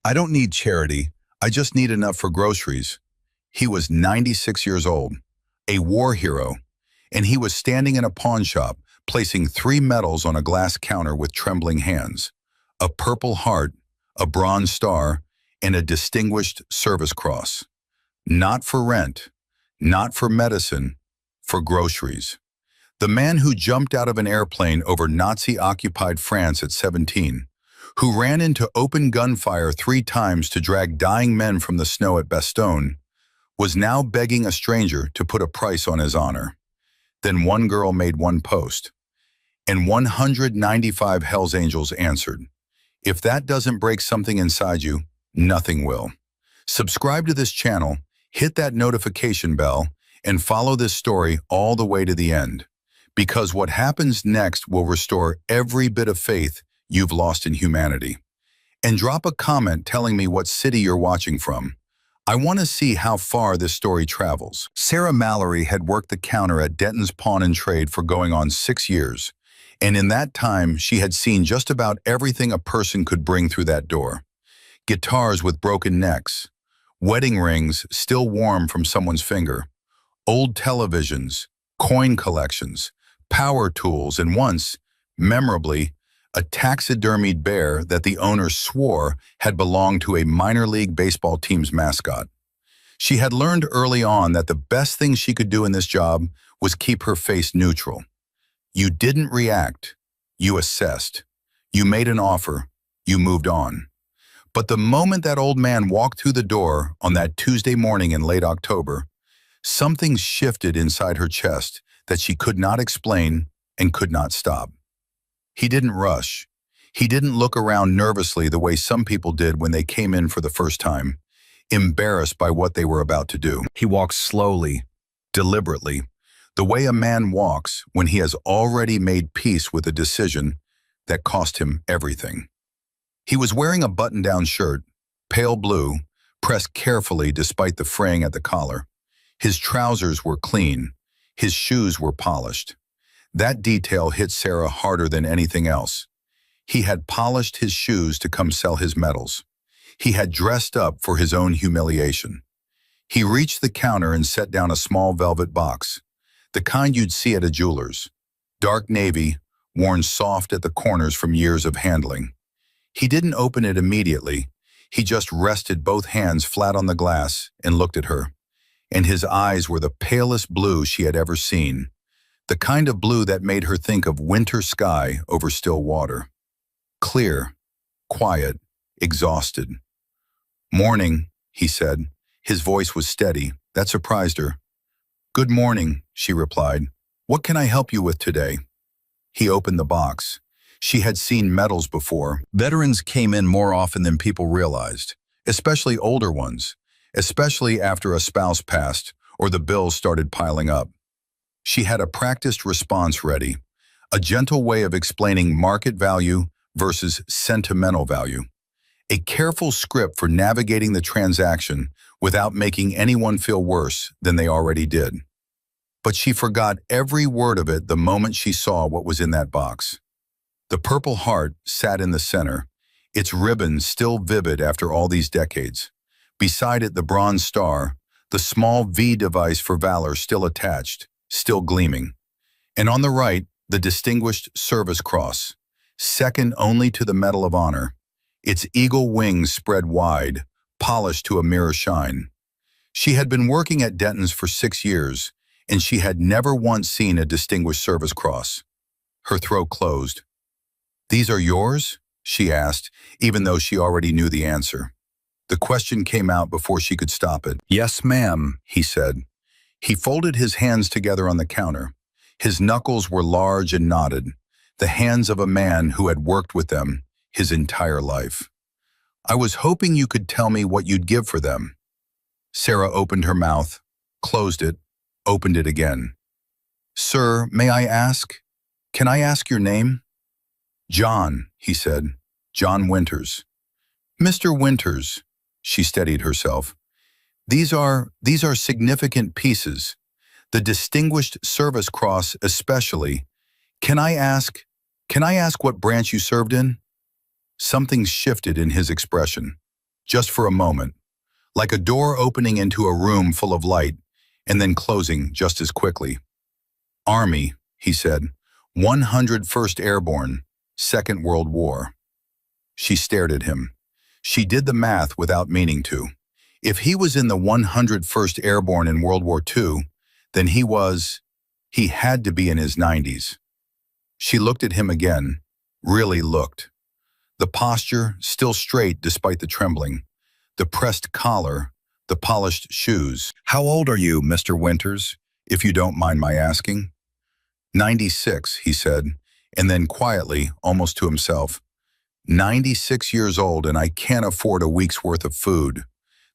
I don't need charity. I just need enough for groceries. He was 96 years old, a war hero, and he was standing in a pawn shop, placing 3 medals on a glass counter with trembling hands: a Purple Heart, a Bronze Star, and a Distinguished Service Cross. Not for rent, not for medicine, for groceries. The man who jumped out of an airplane over Nazi-occupied France at 17, who ran into open gunfire 3 times to drag dying men from the snow at Bastogne, was now begging a stranger to put a price on his honor. Then one girl made one post, and 195 Hells Angels answered. If that doesn't break something inside you, nothing will. Subscribe to this channel, hit that notification bell, and follow this story all the way to the end, because what happens next will restore every bit of faith you've lost in humanity. And drop a comment telling me what city you're watching from. I want to see how far this story travels. Sarah Mallory had worked the counter at Denton's Pawn and Trade for going on 6 years, and in that time she had seen just about everything a person could bring through that door. Guitars with broken necks, wedding rings still warm from someone's finger, old televisions, coin collections, power tools, and once, memorably, a taxidermied bear that the owner swore had belonged to a minor league baseball team's mascot. She had learned early on that the best thing she could do in this job was keep her face neutral. You didn't react, you assessed. You made an offer, you moved on. But the moment that old man walked through the door on that Tuesday morning in late October, something shifted inside her chest that she could not explain and could not stop. He didn't rush. He didn't look around nervously the way some people did when they came in for the first time, embarrassed by what they were about to do. He walked slowly, deliberately, the way a man walks when he has already made peace with a decision that cost him everything. He was wearing a button-down shirt, pale blue, pressed carefully despite the fraying at the collar. His trousers were clean. His shoes were polished. That detail hit Sarah harder than anything else. He had polished his shoes to come sell his medals. He had dressed up for his own humiliation. He reached the counter and set down a small velvet box, the kind you'd see at a jeweler's, dark navy, worn soft at the corners from years of handling. He didn't open it immediately. He just rested both hands flat on the glass and looked at her. And his eyes were the palest blue she had ever seen, the kind of blue that made her think of winter sky over still water. Clear, quiet, exhausted. "Morning," he said. His voice was steady. That surprised her. "Good morning," she replied. "What can I help you with today?" He opened the box. She had seen medals before. Veterans came in more often than people realized, especially older ones, especially after a spouse passed or the bills started piling up. She had a practiced response ready, a gentle way of explaining market value versus sentimental value, a careful script for navigating the transaction without making anyone feel worse than they already did. But she forgot every word of it the moment she saw what was in that box. The Purple Heart sat in the center, its ribbons still vivid after all these decades. Beside it, the Bronze Star, the small V device for valor still attached, still gleaming. And on the right, the Distinguished Service Cross, second only to the Medal of Honor, its eagle wings spread wide, polished to a mirror shine. She had been working at Denton's for 6 years, and she had never once seen a Distinguished Service Cross. Her throat closed. "These are yours?" she asked, even though she already knew the answer. The question came out before she could stop it. "Yes, ma'am," he said. He folded his hands together on the counter. His knuckles were large and knotted, the hands of a man who had worked with them his entire life. "I was hoping you could tell me what you'd give for them." Sarah opened her mouth, closed it, opened it again. "Sir, may I ask? Can I ask your name?" "John," he said. "John Winters." "Mr. Winters," she steadied herself. These are significant pieces. The Distinguished Service Cross especially. Can I ask what branch you served in?" Something shifted in his expression. just for a moment, like a door opening into a room full of light and then closing just as quickly. Army, he said, 101st Airborne, Second World War. She stared at him. She did the math without meaning to. If he was in the 101st Airborne in World War II, then he had to be in his 90s. She looked at him again, really looked. The posture still straight despite the trembling, the pressed collar, the polished shoes. How old are you, Mr. Winters, if you don't mind my asking? 96, he said, and then quietly, almost to himself, 96 years old and I can't afford a week's worth of food.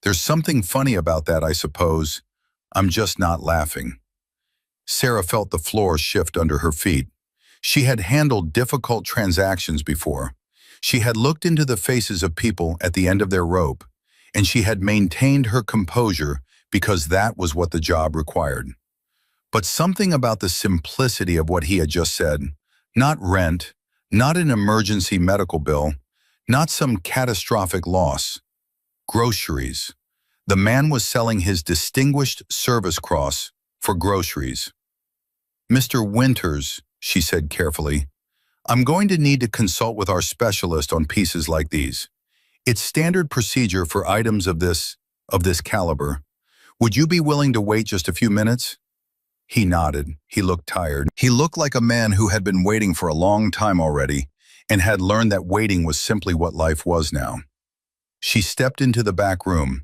There's something funny about that, I suppose. I'm just not laughing. Sarah felt the floor shift under her feet. She had handled difficult transactions before. She had looked into the faces of people at the end of their rope, and she had maintained her composure because that was what the job required. But something about the simplicity of what he had just said, not rent, not an emergency medical bill, not some catastrophic loss. Groceries. The man was selling his Distinguished Service Cross for groceries. Mr. Winters, she said carefully, I'm going to need to consult with our specialist on pieces like these. It's standard procedure for items of this caliber. Would you be willing to wait just a few minutes? He nodded. He looked tired. He looked like a man who had been waiting for a long time already and had learned that waiting was simply what life was now. She stepped into the back room,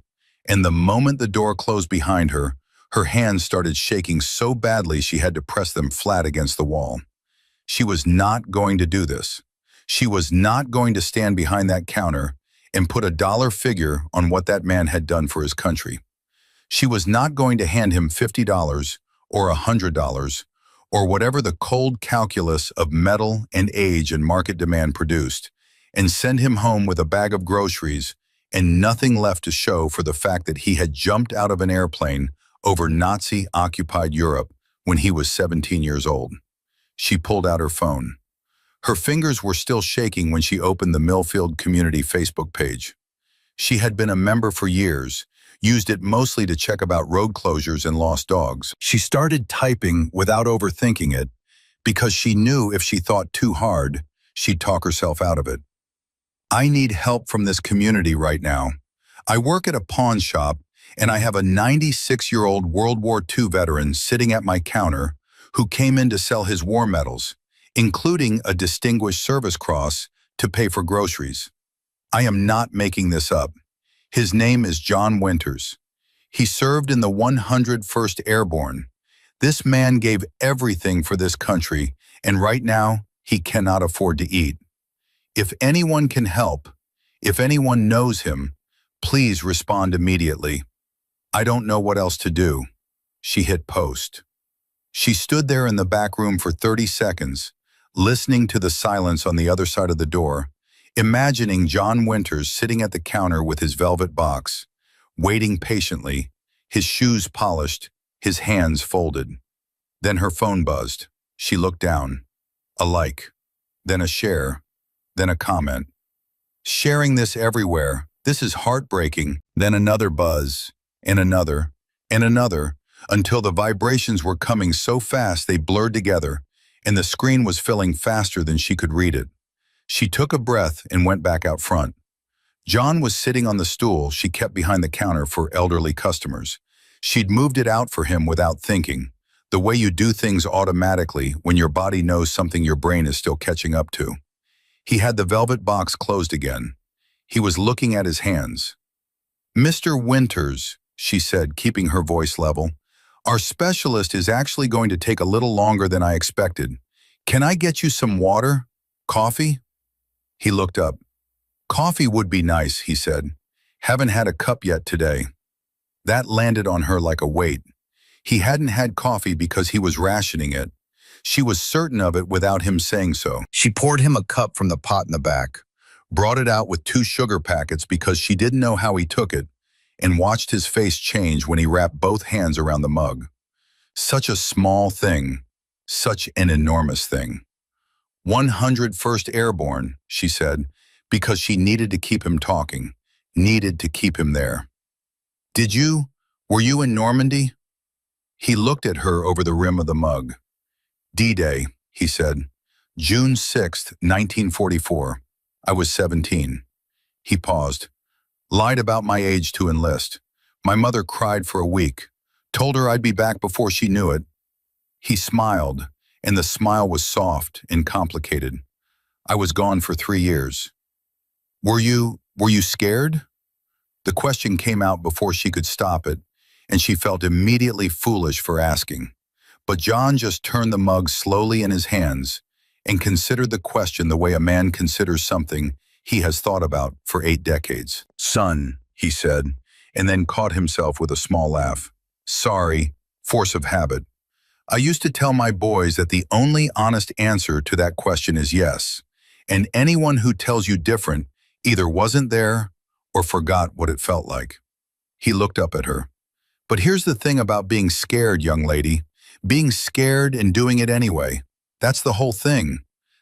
and the moment the door closed behind her, her hands started shaking so badly she had to press them flat against the wall. She was not going to do this. She was not going to stand behind that counter and put a dollar figure on what that man had done for his country. She was not going to hand him $50 or $100 or whatever the cold calculus of metal and age and market demand produced, and send him home with a bag of groceries and nothing left to show for the fact that he had jumped out of an airplane over Nazi-occupied Europe when he was 17 years old. She pulled out her phone. Her fingers were still shaking when she opened the Millfield Community Facebook page. She had been a member for years, used it mostly to check about road closures and lost dogs. She started typing without overthinking it because she knew if she thought too hard, she'd talk herself out of it. I need help from this community right now. I work at a pawn shop and I have a 96-year-old World War II veteran sitting at my counter who came in to sell his war medals, including a Distinguished Service Cross, to pay for groceries. I am not making this up. His name is John Winters. He served in the 101st Airborne. This man gave everything for this country, and right now, he cannot afford to eat. If anyone can help, if anyone knows him, please respond immediately. I don't know what else to do. She hit post. She stood there in the back room for 30 seconds, listening to the silence on the other side of the door, imagining John Winters sitting at the counter with his velvet box, waiting patiently, his shoes polished, his hands folded. Then her phone buzzed. She looked down. A like, then a share, then a comment. Sharing this everywhere. This is heartbreaking. Then another buzz, and another, until the vibrations were coming so fast they blurred together, and the screen was filling faster than she could read it. She took a breath and went back out front. John was sitting on the stool she kept behind the counter for elderly customers. She'd moved it out for him without thinking, the way you do things automatically when your body knows something your brain is still catching up to. He had the velvet box closed again. He was looking at his hands. Mr. Winters, she said, keeping her voice level, our specialist is actually going to take a little longer than I expected. Can I get you some water? Coffee? He looked up. Coffee would be nice, he said. Haven't had a cup yet today. That landed on her like a weight. He hadn't had coffee because he was rationing it. She was certain of it without him saying so. She poured him a cup from the pot in the back, brought it out with 2 sugar packets because she didn't know how he took it, and watched his face change when he wrapped both hands around the mug. Such a small thing, such an enormous thing. 101st Airborne, she said, because she needed to keep him talking, needed to keep him there. Were you in Normandy? He looked at her over the rim of the mug. D-Day, he said. June 6th, 1944. I was 17. He paused. Lied about my age to enlist. My mother cried for a week. Told her I'd be back before she knew it. He smiled, and the smile was soft and complicated. I was gone for 3 years. Were you scared? The question came out before she could stop it, and she felt immediately foolish for asking. But John just turned the mug slowly in his hands and considered the question the way a man considers something he has thought about for 8 decades. Son, he said, and then caught himself with a small laugh. Sorry, force of habit. I used to tell my boys that the only honest answer to that question is yes, and anyone who tells you different either wasn't there or forgot what it felt like. He looked up at her. But here's the thing about being scared, young lady. Being scared and doing it anyway. That's the whole thing.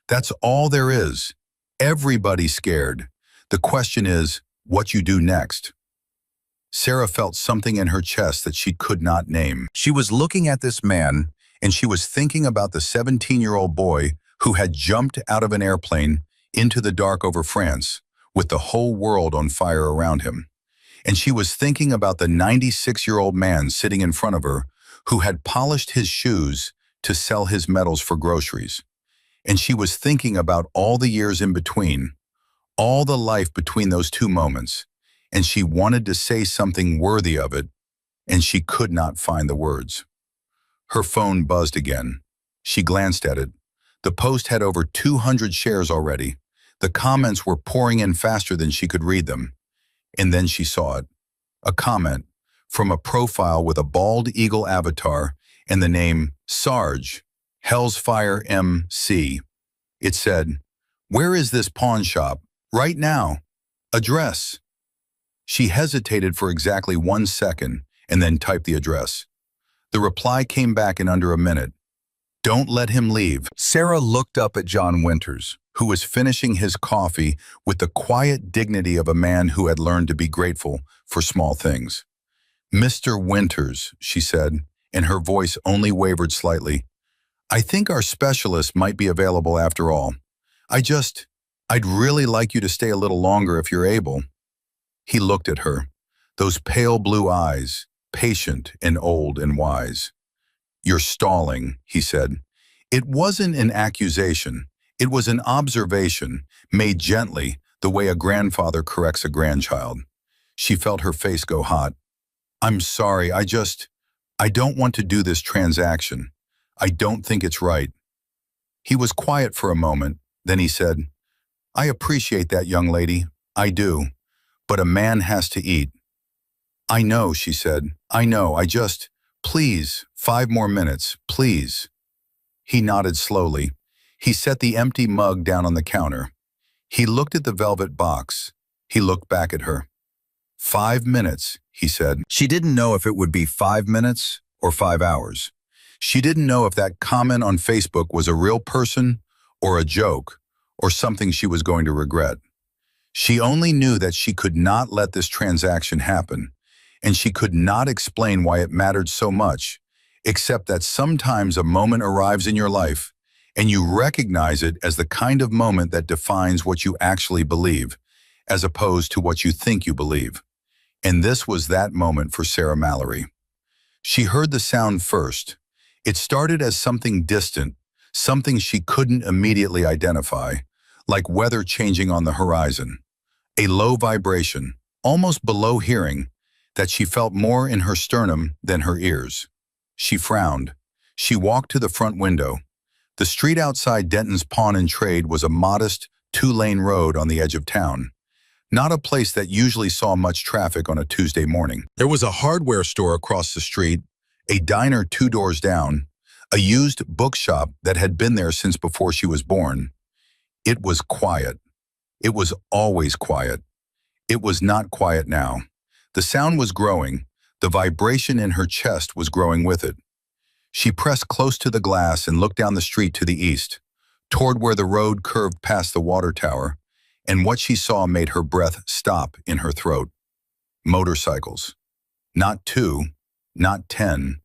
That's all there is. Everybody's scared. The question is what you do next. Sarah felt something in her chest that she could not name. She was looking at this man, and she was thinking about the 17-year-old boy who had jumped out of an airplane into the dark over France, with the whole world on fire around him. And she was thinking about the 96-year-old man sitting in front of her who had polished his shoes to sell his medals for groceries. And she was thinking about all the years in between, all the life between those two moments, and she wanted to say something worthy of it, and she could not find the words. Her phone buzzed again. She glanced at it. The post had over 200 shares already. The comments were pouring in faster than she could read them. And then she saw it. A comment from a profile with a bald eagle avatar and the name Sarge, Hell's Fire MC. It said, "Where is this pawn shop? Right now. Address." She hesitated for exactly 1 second and then typed the address. The reply came back in under a minute. Don't let him leave. Sarah looked up at John Winters, who was finishing his coffee with the quiet dignity of a man who had learned to be grateful for small things. Mr. Winters, she said, and her voice only wavered slightly. I think our specialist might be available after all. I'd really like you to stay a little longer if you're able. He looked at her, those pale blue eyes, patient and old and wise. You're stalling, he said. It wasn't an accusation. It was an observation, made gently, the way a grandfather corrects a grandchild. She felt her face go hot. I'm sorry, I don't want to do this transaction. I don't think it's right. He was quiet for a moment, then he said, I appreciate that, young lady. I do. But a man has to eat. I know, she said. I know, please, 5 more minutes, please. He nodded slowly. He set the empty mug down on the counter. He looked at the velvet box. He looked back at her. 5 minutes, he said. She didn't know if it would be 5 minutes or 5 hours. She didn't know if that comment on Facebook was a real person or a joke or something she was going to regret. She only knew that she could not let this transaction happen, and she could not explain why it mattered so much, except that sometimes a moment arrives in your life and you recognize it as the kind of moment that defines what you actually believe, as opposed to what you think you believe. And this was that moment for Sarah Mallory. She heard the sound first. It started as something distant, something she couldn't immediately identify, like weather changing on the horizon. A low vibration, almost below hearing, that she felt more in her sternum than her ears. She frowned. She walked to the front window. The street outside Denton's Pawn and Trade was a modest, 2-lane road on the edge of town. Not a place that usually saw much traffic on a Tuesday morning. There was a hardware store across the street, a diner 2 doors down, a used bookshop that had been there since before she was born. It was quiet. It was always quiet. It was not quiet now. The sound was growing. The vibration in her chest was growing with it. She pressed close to the glass and looked down the street to the east, toward where the road curved past the water tower, and what she saw made her breath stop in her throat. Motorcycles. Not two, not 10.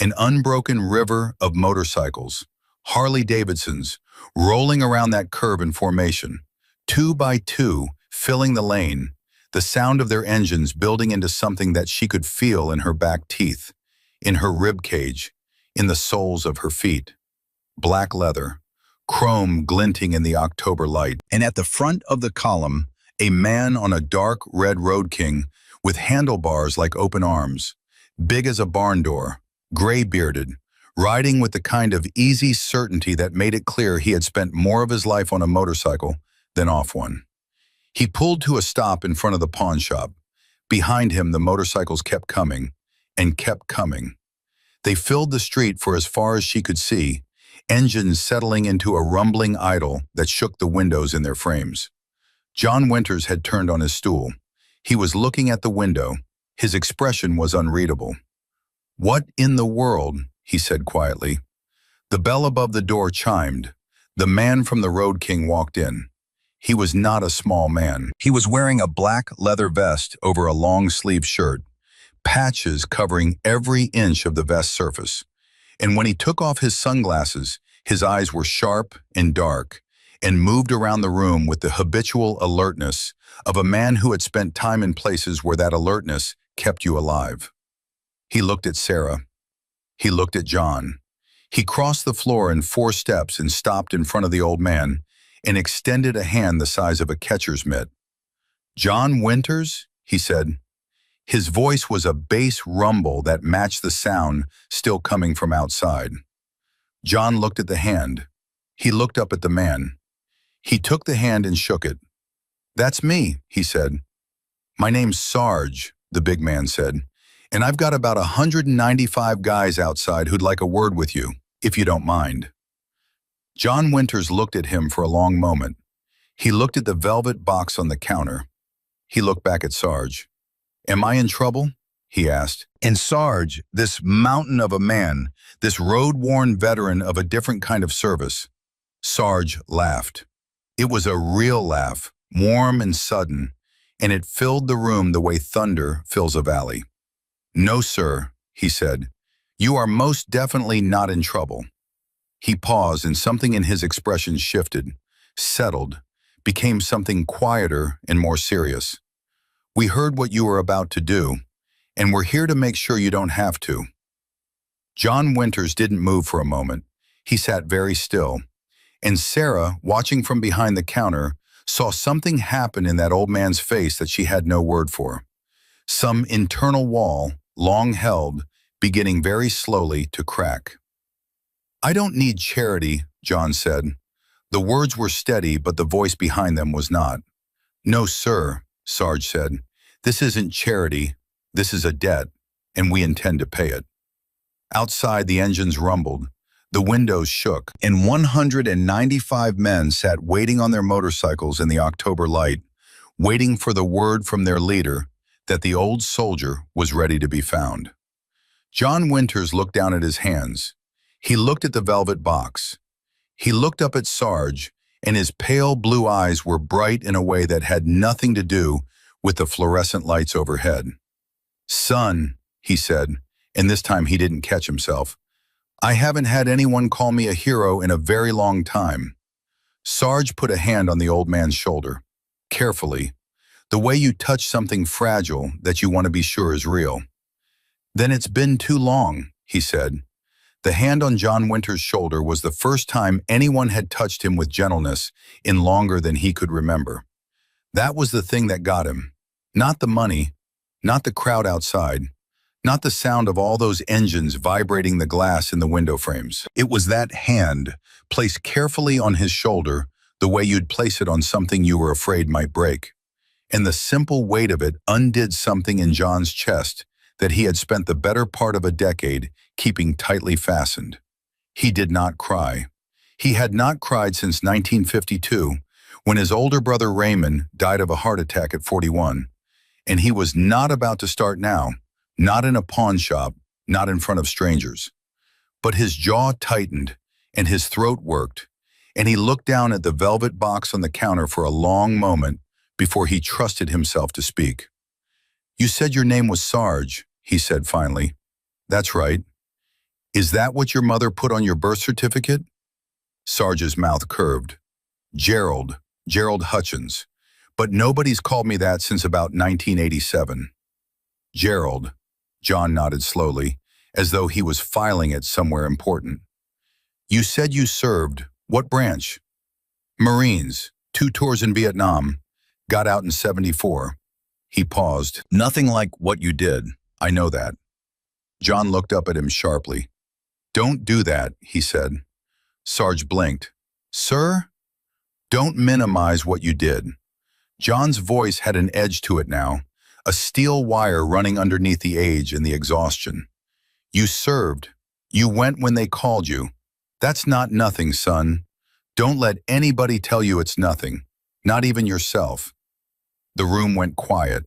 An unbroken river of motorcycles, Harley-Davidsons, rolling around that curve in formation, two by two, filling the lane, the sound of their engines building into something that she could feel in her back teeth, in her rib cage, in the soles of her feet. Black leather, chrome glinting in the October light, and at the front of the column, a man on a dark red Road King with handlebars like open arms, big as a barn door, gray-bearded, riding with the kind of easy certainty that made it clear he had spent more of his life on a motorcycle than off one. He pulled to a stop in front of the pawn shop. Behind him, the motorcycles kept coming and kept coming. They filled the street for as far as she could see, engines settling into a rumbling idle that shook the windows in their frames. John Winters had turned on his stool. He was looking at the window. His expression was unreadable. "What in the world?" he said quietly. The bell above the door chimed. The man from the Road King walked in. He was not a small man. He was wearing a black leather vest over a long-sleeved shirt, patches covering every inch of the vest surface. And when he took off his sunglasses, his eyes were sharp and dark, and moved around the room with the habitual alertness of a man who had spent time in places where that alertness kept you alive. He looked at Sarah. He looked at John. He crossed the floor in 4 steps and stopped in front of the old man and extended a hand the size of a catcher's mitt. "John Winters?" he said. His voice was a bass rumble that matched the sound still coming from outside. John looked at the hand. He looked up at the man. He took the hand and shook it. "That's me," he said. "My name's Sarge," the big man said, "and I've got about 195 guys outside who'd like a word with you, if you don't mind." John Winters looked at him for a long moment. He looked at the velvet box on the counter. He looked back at Sarge. "Am I in trouble?" he asked. And Sarge, this mountain of a man, this road-worn veteran of a different kind of service, Sarge laughed. It was a real laugh, warm and sudden, and it filled the room the way thunder fills a valley. "No, sir," he said. "You are most definitely not in trouble." He paused, and something in his expression shifted, settled, became something quieter and more serious. "We heard what you were about to do, and we're here to make sure you don't have to." John Winters didn't move for a moment. He sat very still, and Sarah, watching from behind the counter, saw something happen in that old man's face that she had no word for. Some internal wall, long held, beginning very slowly to crack. "I don't need charity," John said. The words were steady, but the voice behind them was not. "No, sir," Sarge said. "This isn't charity. This is a debt, and we intend to pay it." Outside, the engines rumbled. The windows shook, and 195 men sat waiting on their motorcycles in the October light, waiting for the word from their leader that the old soldier was ready to be found. John Winters looked down at his hands. He looked at the velvet box. He looked up at Sarge, and his pale blue eyes were bright in a way that had nothing to do with the fluorescent lights overhead. "Son," he said, and this time he didn't catch himself, "I haven't had anyone call me a hero in a very long time." Sarge put a hand on the old man's shoulder, carefully, the way you touch something fragile that you want to be sure is real. "Then it's been too long," he said. The hand on John Winters' shoulder was the first time anyone had touched him with gentleness in longer than he could remember. That was the thing that got him. Not the money, not the crowd outside, not the sound of all those engines vibrating the glass in the window frames. It was that hand, placed carefully on his shoulder, the way you'd place it on something you were afraid might break. And the simple weight of it undid something in John's chest that he had spent the better part of a decade keeping tightly fastened. He did not cry. He had not cried since 1952, when his older brother Raymond died of a heart attack at 41. And he was not about to start now, not in a pawn shop, not in front of strangers. But his jaw tightened, and his throat worked, and he looked down at the velvet box on the counter for a long moment before he trusted himself to speak. "You said your name was Sarge," he said finally. "That's right. Is that what your mother put on your birth certificate?" Sarge's mouth curved. Gerald Hutchins. But nobody's called me that since about 1987. Gerald, John nodded slowly, as though he was filing it somewhere important. "You said you served. What branch?" "Marines, 2 tours in Vietnam. Got out in '74. He paused. "Nothing like what you did. I know that." John looked up at him sharply. "Don't do that," he said. Sarge blinked. "Sir? Don't minimize what you did." John's voice had an edge to it now, a steel wire running underneath the age and the exhaustion. "You served. You went when they called you. That's not nothing, son. Don't let anybody tell you it's nothing, not even yourself." The room went quiet.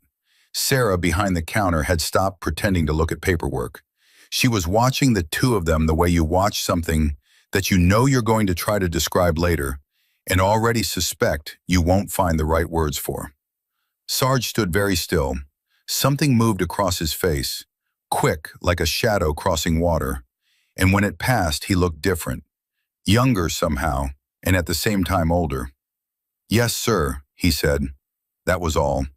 Sarah, behind the counter, had stopped pretending to look at paperwork. She was watching the two of them the way you watch something that you know you're going to try to describe later and already suspect you won't find the right words for. Sarge stood very still. Something moved across his face, quick like a shadow crossing water, and when it passed he looked different, younger somehow, and at the same time older. "Yes, sir," he said. That was all.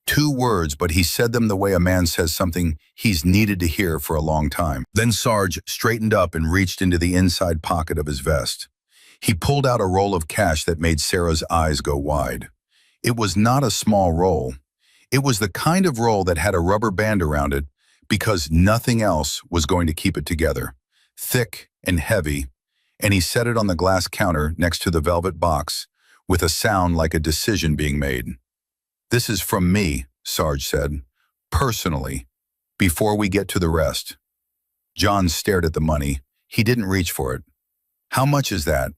2 words, but he said them the way a man says something he's needed to hear for a long time. Then Sarge straightened up and reached into the inside pocket of his vest. He pulled out a roll of cash that made Sarah's eyes go wide. It was not a small roll. It was the kind of roll that had a rubber band around it because nothing else was going to keep it together. Thick and heavy, and he set it on the glass counter next to the velvet box with a sound like a decision being made. "This is from me," Sarge said, "personally, before we get to the rest." John stared at the money. He didn't reach for it. "How much is that?"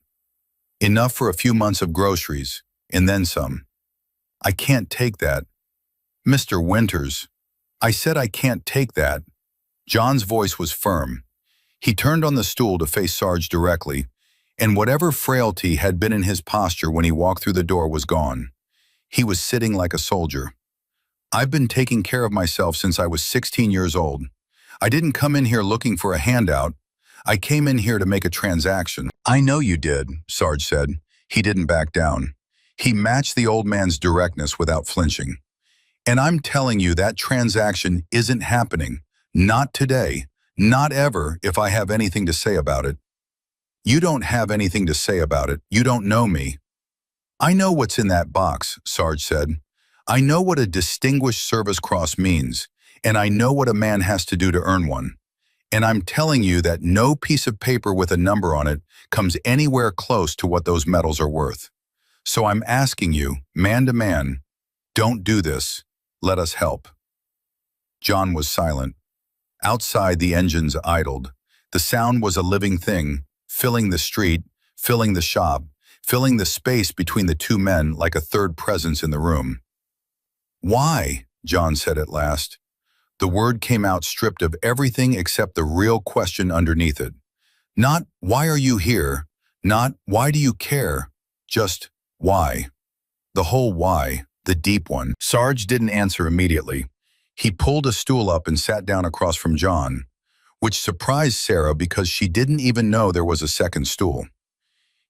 "Enough for a few months of groceries, and then some." "I can't take that." "Mr. Winters, I said I can't take that." John's voice was firm. He turned on the stool to face Sarge directly, and whatever frailty had been in his posture when he walked through the door was gone. He was sitting like a soldier. "I've been taking care of myself since I was 16 years old. I didn't come in here looking for a handout. I came in here to make a transaction." "I know you did," Sarge said. He didn't back down. He matched the old man's directness without flinching. "And I'm telling you that transaction isn't happening. Not today. Not ever if I have anything to say about it." "You don't have anything to say about it. You don't know me." "I know what's in that box," Sarge said. "I know what a Distinguished Service Cross means, and I know what a man has to do to earn one. And I'm telling you that no piece of paper with a number on it comes anywhere close to what those medals are worth. So I'm asking you, man to man, don't do this. Let us help." John was silent. Outside, the engines idled. The sound was a living thing, filling the street, filling the shop, filling the space between the two men like a third presence in the room. "Why?" John said at last. The word came out stripped of everything except the real question underneath it. Not, "Why are you here?" Not, "Why do you care?" Just, "Why?" The whole why, the deep one. Sarge didn't answer immediately. He pulled a stool up and sat down across from John, which surprised Sarah because she didn't even know there was a second stool.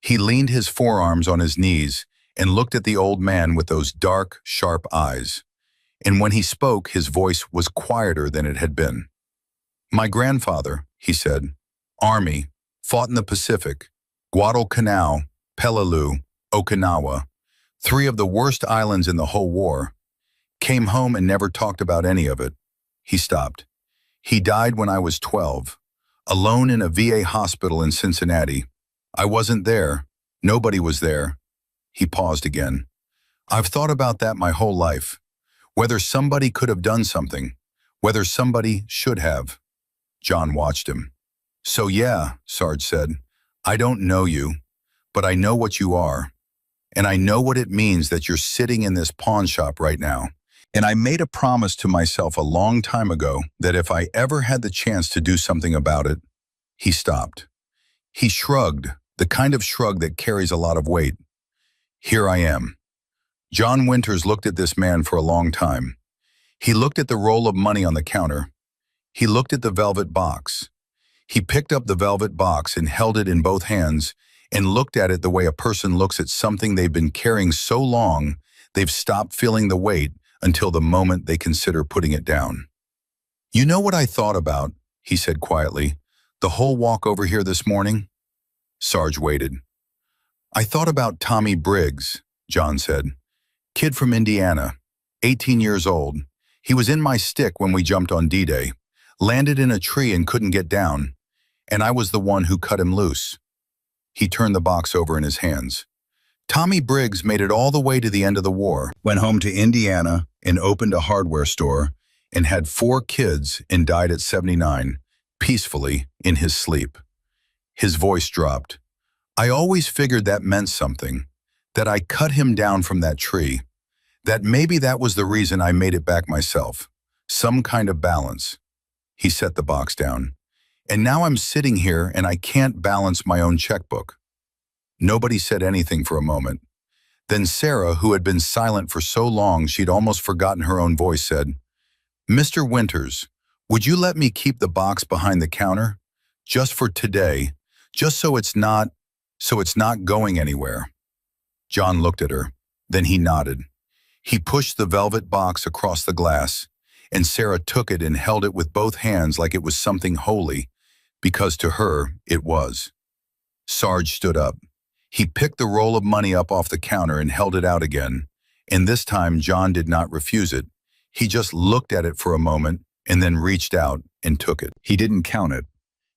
He leaned his forearms on his knees and looked at the old man with those dark, sharp eyes. And when he spoke, his voice was quieter than it had been. "My grandfather," he said, "Army, fought in the Pacific, Guadalcanal, Peleliu, Okinawa, 3 of the worst islands in the whole war. Came home and never talked about any of it." He stopped. "He died when I was 12, alone in a VA hospital in Cincinnati. I wasn't there. Nobody was there." He paused again. "I've thought about that my whole life. Whether somebody could have done something, whether somebody should have." John watched him. "So yeah," Sarge said, "I don't know you, but I know what you are. And I know what it means that you're sitting in this pawn shop right now. And I made a promise to myself a long time ago that if I ever had the chance to do something about it." He stopped. He shrugged, the kind of shrug that carries a lot of weight. Here I am. John Winters looked at this man for a long time. He looked at the roll of money on the counter. He looked at the velvet box. He picked up the velvet box and held it in both hands and looked at it the way a person looks at something they've been carrying so long they've stopped feeling the weight until the moment they consider putting it down. You know what I thought about, he said quietly, the whole walk over here this morning? Sarge waited. I thought about Tommy Briggs, John said. Kid from Indiana, 18 years old. He was in my stick when we jumped on D-Day, landed in a tree and couldn't get down, and I was the one who cut him loose. He turned the box over in his hands. Tommy Briggs made it all the way to the end of the war, went home to Indiana and opened a hardware store and had 4 kids and died at 79, peacefully in his sleep. His voice dropped. I always figured that meant something, that I cut him down from that tree, that maybe that was the reason I made it back myself, some kind of balance. He set the box down. And now I'm sitting here and I can't balance my own checkbook. Nobody said anything for a moment. Then Sarah, who had been silent for so long she'd almost forgotten her own voice, said, Mr. Winters, would you let me keep the box behind the counter? Just for today, just so it's not going anywhere. John looked at her. Then he nodded. He pushed the velvet box across the glass, and Sarah took it and held it with both hands like it was something holy, because to her it was. Sarge stood up. He picked the roll of money up off the counter and held it out again, and this time John did not refuse it. He just looked at it for a moment and then reached out and took it. He didn't count it.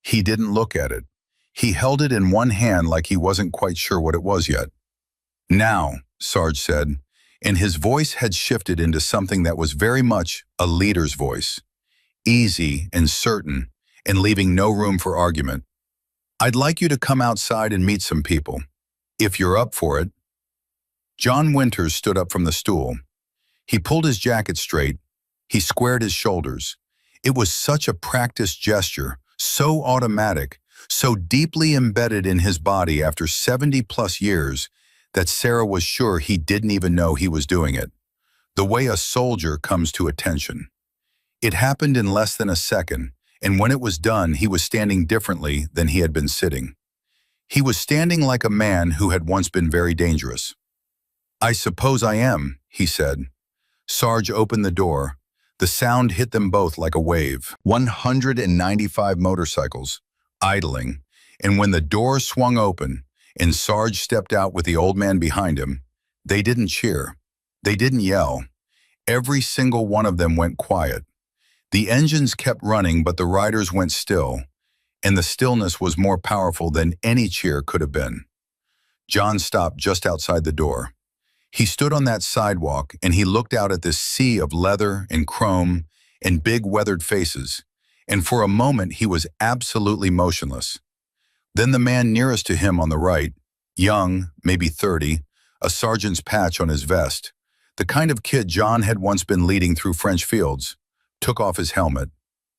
He didn't look at it. He held it in one hand like he wasn't quite sure what it was yet. Now, Sarge said, and his voice had shifted into something that was very much a leader's voice, easy and certain, and leaving no room for argument. I'd like you to come outside and meet some people, if you're up for it. John Winters stood up from the stool. He pulled his jacket straight. He squared his shoulders. It was such a practiced gesture, so automatic, so deeply embedded in his body after 70+ years that Sarah was sure he didn't even know he was doing it. The way a soldier comes to attention. It happened in less than a second, and when it was done, he was standing differently than he had been sitting. He was standing like a man who had once been very dangerous. I suppose I am, he said. Sarge opened the door. The sound hit them both like a wave. 195 motorcycles, idling, and when the door swung open and Sarge stepped out with the old man behind him, they didn't cheer. They didn't yell. Every single one of them went quiet. The engines kept running, but the riders went still, and the stillness was more powerful than any cheer could have been. John stopped just outside the door. He stood on that sidewalk and he looked out at this sea of leather and chrome and big weathered faces, and for a moment he was absolutely motionless. Then the man nearest to him on the right, young, maybe 30, a sergeant's patch on his vest, the kind of kid John had once been leading through French fields, took off his helmet,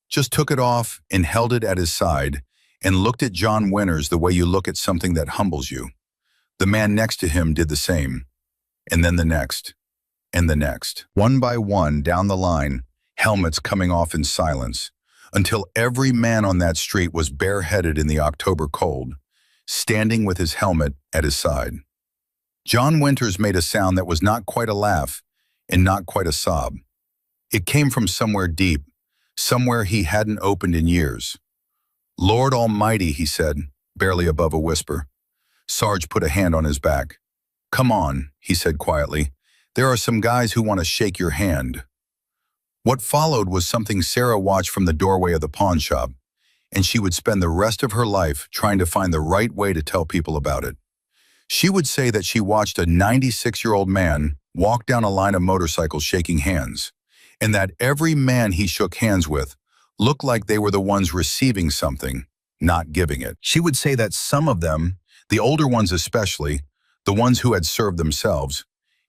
just took it off and held it at his side and looked at John Winters the way you look at something that humbles you. The man next to him did the same, and then the next, and the next. One by one down the line, helmets coming off in silence, until every man on that street was bareheaded in the October cold, standing with his helmet at his side. John Winters made a sound that was not quite a laugh and not quite a sob. It came from somewhere deep, somewhere he hadn't opened in years. Lord Almighty, he said, barely above a whisper. Sarge put a hand on his back. Come on, he said quietly. There are some guys who want to shake your hand. What followed was something Sarah watched from the doorway of the pawn shop, and she would spend the rest of her life trying to find the right way to tell people about it. She would say that she watched a 96-year-old man walk down a line of motorcycles shaking hands, and that every man he shook hands with looked like they were the ones receiving something, not giving it. She would say that some of them, the older ones especially, the ones who had served themselves,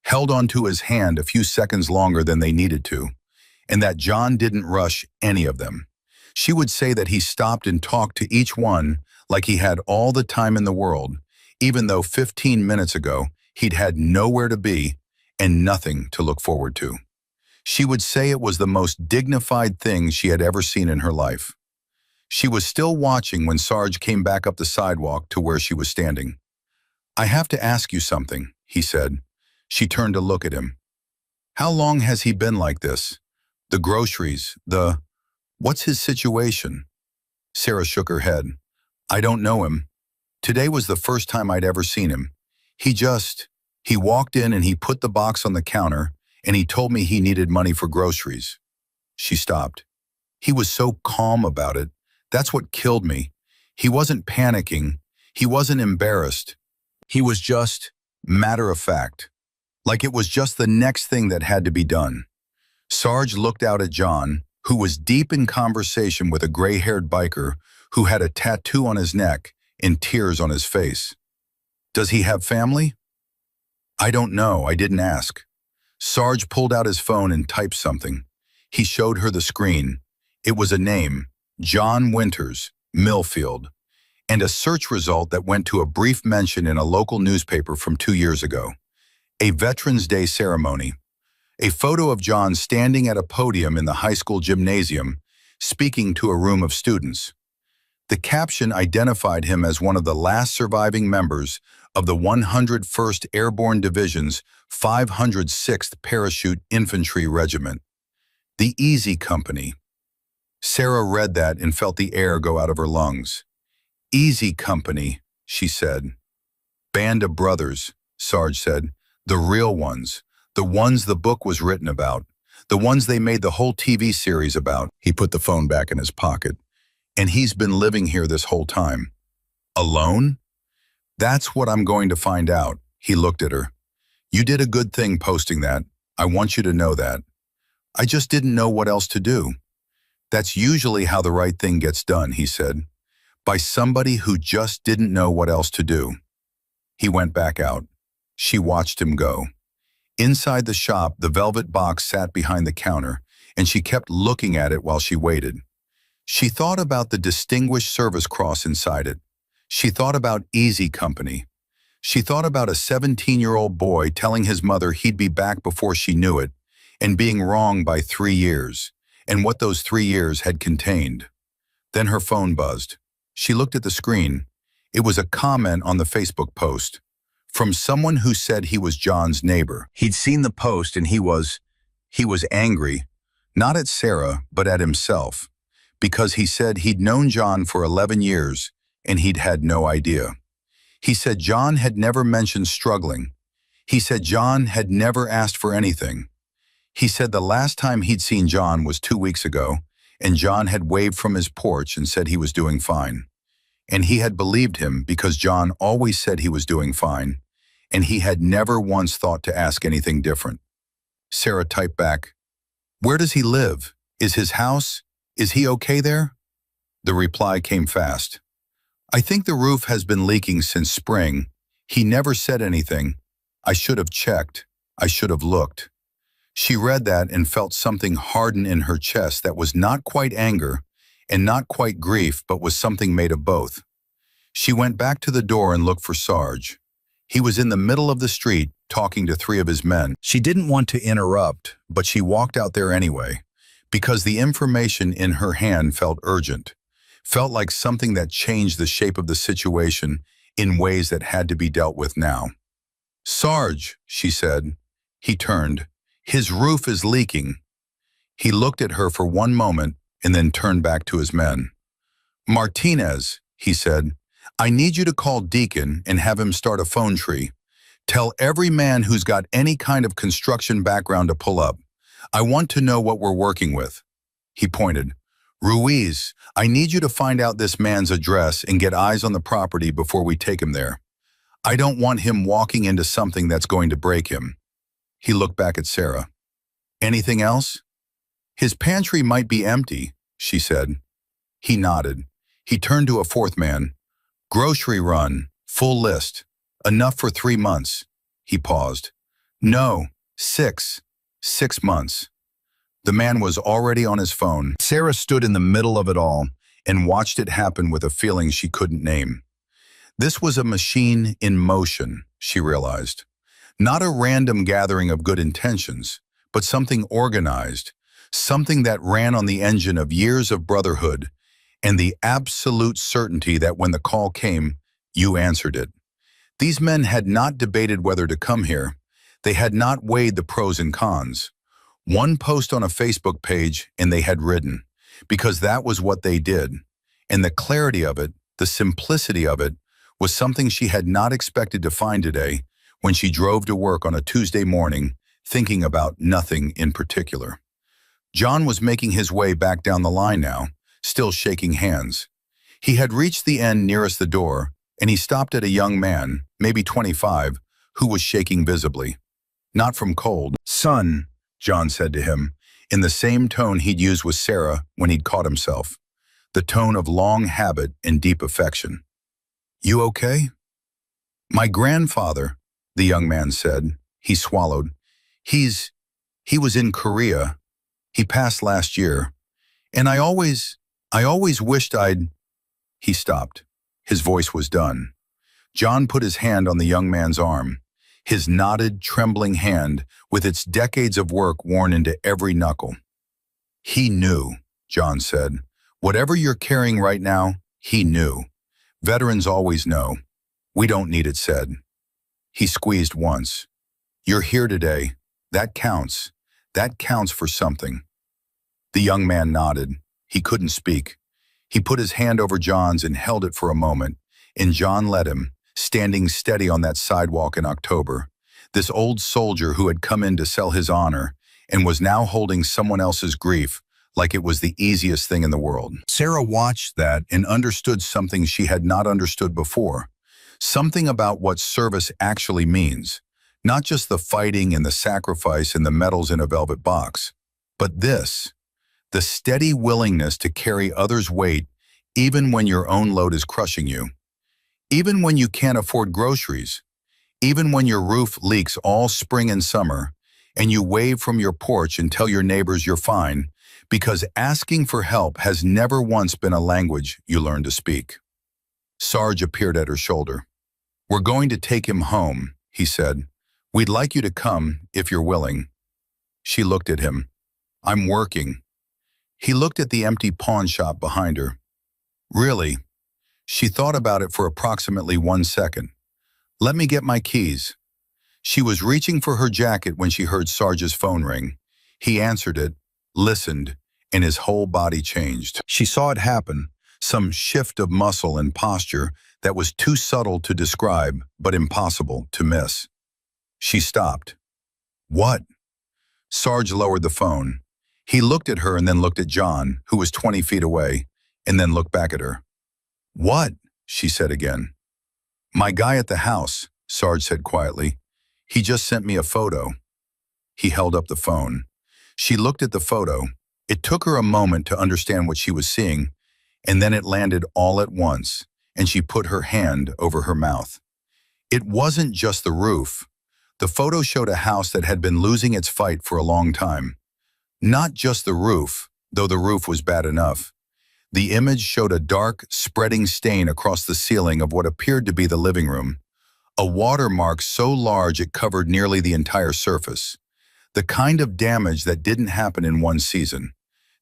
held onto his hand a few seconds longer than they needed to, and that John didn't rush any of them. She would say that he stopped and talked to each one like he had all the time in the world, even though 15 minutes ago he'd had nowhere to be and nothing to look forward to. She would say it was the most dignified thing she had ever seen in her life. She was still watching when Sarge came back up the sidewalk to where she was standing. "I have to ask you something," he said. She turned to look at him. "How long has he been like this? The groceries, what's his situation?" Sarah shook her head. "I don't know him. Today was the first time I'd ever seen him. He walked in and he put the box on the counter and he told me he needed money for groceries." She stopped. He was so calm about it. That's what killed me. He wasn't panicking. He wasn't embarrassed. He was just matter of fact. Like it was just the next thing that had to be done. Sarge looked out at John, who was deep in conversation with a gray-haired biker who had a tattoo on his neck and tears on his face. "Does he have family?" "I don't know. I didn't ask." Sarge pulled out his phone and typed something. He showed her the screen. It was a name, John Winters, Millfield, and a search result that went to a brief mention in a local newspaper from 2 years ago. A Veterans Day ceremony. A photo of John standing at a podium in the high school gymnasium, speaking to a room of students. The caption identified him as one of the last surviving members of the 101st Airborne Division's 506th Parachute Infantry Regiment. The Easy Company. Sarah read that and felt the air go out of her lungs. "Easy Company," she said. "Band of brothers," Sarge said. "The real ones. The ones the book was written about. The ones they made the whole TV series about." He put the phone back in his pocket. "And he's been living here this whole time. Alone? That's what I'm going to find out." He looked at her. "You did a good thing posting that. I want you to know that. I just didn't know what else to do." "That's usually how the right thing gets done," he said. "By somebody who just didn't know what else to do." He went back out. She watched him go. Inside the shop, the velvet box sat behind the counter, and she kept looking at it while she waited. She thought about the Distinguished Service Cross inside it. She thought about Easy Company. She thought about a 17-year-old boy telling his mother he'd be back before she knew it, and being wrong by 3 years, and what those 3 years had contained. Then her phone buzzed. She looked at the screen. It was a comment on the Facebook post from someone who said he was John's neighbor. He'd seen the post and he was angry, not at Sarah, but at himself, because he said he'd known John for 11 years and he'd had no idea. He said John had never mentioned struggling. He said John had never asked for anything. He said the last time he'd seen John was 2 weeks ago, and John had waved from his porch and said he was doing fine. And he had believed him because John always said he was doing fine, and he had never once thought to ask anything different. Sarah typed back, "Where does he live? Is his house? Is he okay there?" The reply came fast. "I think the roof has been leaking since spring. He never said anything. I should have checked. I should have looked." She read that and felt something harden in her chest that was not quite anger and not quite grief, but was something made of both. She went back to the door and looked for Sarge. He was in the middle of the street talking to 3 of his men. She didn't want to interrupt, but she walked out there anyway, because the information in her hand felt urgent, felt like something that changed the shape of the situation in ways that had to be dealt with now. "Sarge," she said. He turned. "His roof is leaking." He looked at her for one moment and then turned back to his men. "Martinez," he said, "I need you to call Deacon and have him start a phone tree. Tell every man who's got any kind of construction background to pull up. I want to know what we're working with." He pointed. "Ruiz, I need you to find out this man's address and get eyes on the property before we take him there. I don't want him walking into something that's going to break him." He looked back at Sarah. "Anything else?" "His pantry might be empty," she said. He nodded. He turned to a 4th man. "Grocery run, full list. Enough for 3 months." He paused. "No, 6. 6 months." The man was already on his phone. Sarah stood in the middle of it all and watched it happen with a feeling she couldn't name. This was a machine in motion, she realized. Not a random gathering of good intentions, but something organized, something that ran on the engine of years of brotherhood and the absolute certainty that when the call came, you answered it. These men had not debated whether to come here. They had not weighed the pros and cons. One post on a Facebook page and they had ridden, because that was what they did. And the clarity of it, the simplicity of it, was something she had not expected to find today when she drove to work on a Tuesday morning, thinking about nothing in particular. John was making his way back down the line now, still shaking hands. He had reached the end nearest the door, and he stopped at a young man, maybe 25, who was shaking visibly. Not from cold. "Son," John said to him, in the same tone he'd used with Sarah when he'd caught himself, the tone of long habit and deep affection. "You okay?" "My grandfather," the young man said. He swallowed. He was in Korea. He passed last year. And I always wished I'd—" He stopped. His voice was done. John put his hand on the young man's arm, his knotted, trembling hand with its decades of work worn into every knuckle. "He knew," John said. "Whatever you're carrying right now, he knew. Veterans always know. We don't need it said." He squeezed once. "You're here today. That counts. That counts for something." The young man nodded. He couldn't speak. He put his hand over John's and held it for a moment, and John let him, standing steady on that sidewalk in October. This old soldier who had come in to sell his honor and was now holding someone else's grief like it was the easiest thing in the world. Sarah watched that and understood something she had not understood before. Something about what service actually means. Not just the fighting and the sacrifice and the medals in a velvet box, but this, the steady willingness to carry others' weight even when your own load is crushing you. Even when you can't afford groceries. Even when your roof leaks all spring and summer, and you wave from your porch and tell your neighbors you're fine, because asking for help has never once been a language you learned to speak. Sarge appeared at her shoulder. "We're going to take him home," he said. "We'd like you to come, if you're willing." She looked at him. "I'm working." He looked at the empty pawn shop behind her. "Really?" She thought about it for approximately 1 second. "Let me get my keys." She was reaching for her jacket when she heard Sarge's phone ring. He answered it, listened, and his whole body changed. She saw it happen, some shift of muscle and posture that was too subtle to describe, but impossible to miss. She stopped. "What?" Sarge lowered the phone. He looked at her and then looked at John, who was 20 feet away, and then looked back at her. "What?" she said again. "My guy at the house," Sarge said quietly. "He just sent me a photo." He held up the phone. She looked at the photo. It took her a moment to understand what she was seeing, and then it landed all at once, and she put her hand over her mouth. It wasn't just the roof. The photo showed a house that had been losing its fight for a long time. Not just the roof, though the roof was bad enough. The image showed a dark, spreading stain across the ceiling of what appeared to be the living room. A watermark so large it covered nearly the entire surface. The kind of damage that didn't happen in one season.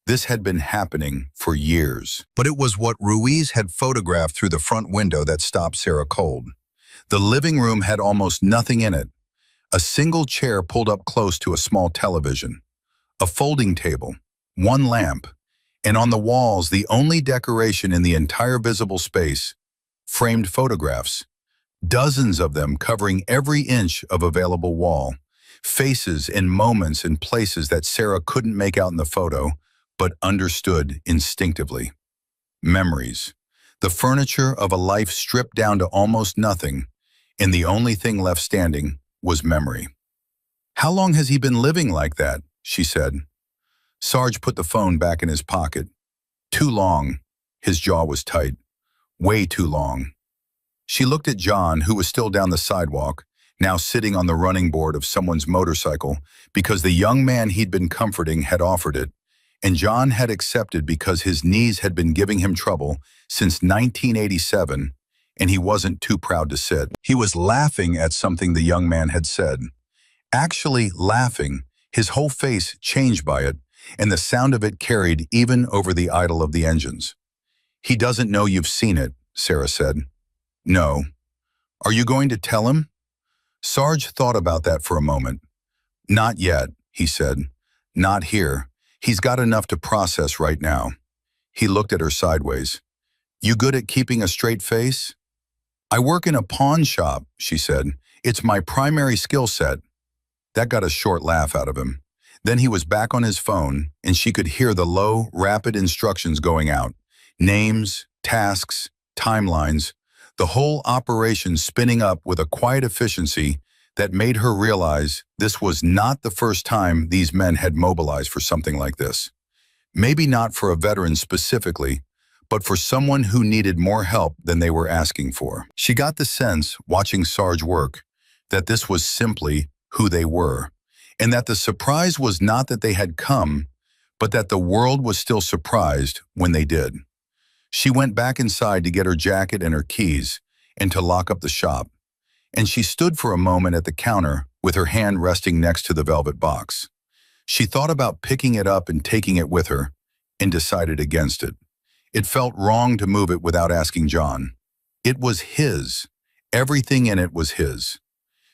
This had been happening for years. But it was what Ruiz had photographed through the front window that stopped Sarah cold. The living room had almost nothing in it. A single chair pulled up close to a small television. A folding table, one lamp, and on the walls the only decoration in the entire visible space, framed photographs. Dozens of them covering every inch of available wall. Faces and moments and places that Sarah couldn't make out in the photo, but understood instinctively. Memories. The furniture of a life stripped down to almost nothing, and the only thing left standing was memory. "How long has he been living like that?" she said. Sarge put the phone back in his pocket. "Too long." His jaw was tight. "Way too long." She looked at John, who was still down the sidewalk, now sitting on the running board of someone's motorcycle, because the young man he'd been comforting had offered it, and John had accepted because his knees had been giving him trouble since 1987, and he wasn't too proud to sit. He was laughing at something the young man had said. Actually laughing, his whole face changed by it, and the sound of it carried even over the idle of the engines. "He doesn't know you've seen it," Sarah said. "No. Are you going to tell him?" Sarge thought about that for a moment. "Not yet," he said. "Not here. He's got enough to process right now." He looked at her sideways. "You good at keeping a straight face?" "I work in a pawn shop," she said. "It's my primary skill set." That got a short laugh out of him. Then he was back on his phone, and she could hear the low, rapid instructions going out. Names, tasks, timelines, the whole operation spinning up with a quiet efficiency that made her realize this was not the first time these men had mobilized for something like this. Maybe not for a veteran specifically, but for someone who needed more help than they were asking for. She got the sense, watching Sarge work, that this was simply who they were, and that the surprise was not that they had come, but that the world was still surprised when they did. She went back inside to get her jacket and her keys and to lock up the shop, and she stood for a moment at the counter with her hand resting next to the velvet box. She thought about picking it up and taking it with her, and decided against it. It felt wrong to move it without asking John. It was his. Everything in it was his.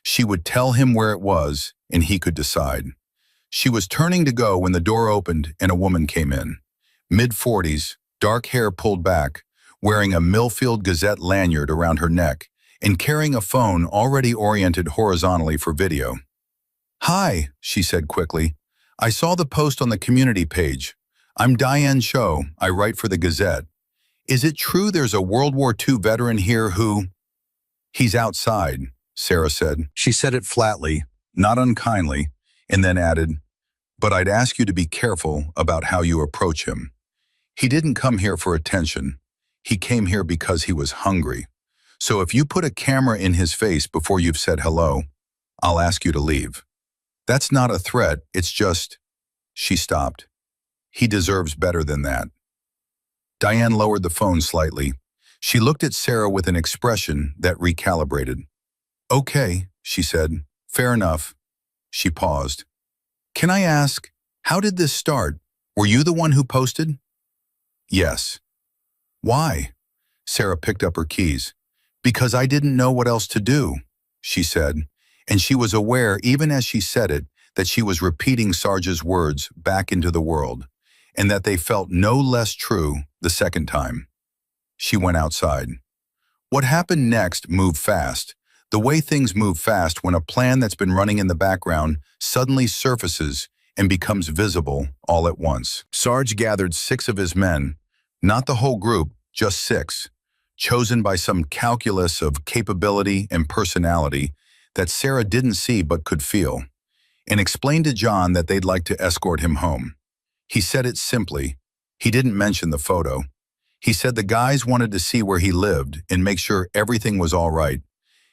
She would tell him where it was, and he could decide. She was turning to go when the door opened and a woman came in. Mid-40s, dark hair pulled back, wearing a Millfield Gazette lanyard around her neck, and carrying a phone already oriented horizontally for video. "Hi," she said quickly. "I saw the post on the community page. I'm Diane Cho. I write for the Gazette. Is it true there's a World War II veteran here who—" "He's outside," Sarah said. She said it flatly, not unkindly, and then added, "But I'd ask you to be careful about how you approach him. He didn't come here for attention. He came here because he was hungry. So if you put a camera in his face before you've said hello, I'll ask you to leave. That's not a threat, it's just—" She stopped. "He deserves better than that." Diane lowered the phone slightly. She looked at Sarah with an expression that recalibrated. "Okay," she said. "Fair enough." She paused. "Can I ask, how did this start? Were you the one who posted?" "Yes." "Why?" Sarah picked up her keys. "Because I didn't know what else to do," she said, and she was aware, even as she said it, that she was repeating Sarge's words back into the world, and that they felt no less true the second time. She went outside. What happened next moved fast, the way things move fast when a plan that's been running in the background suddenly surfaces and becomes visible all at once. Sarge gathered 6 of his men, not the whole group, just 6, chosen by some calculus of capability and personality that Sarah didn't see but could feel, and explained to John that they'd like to escort him home. He said it simply. He didn't mention the photo. He said the guys wanted to see where he lived and make sure everything was all right.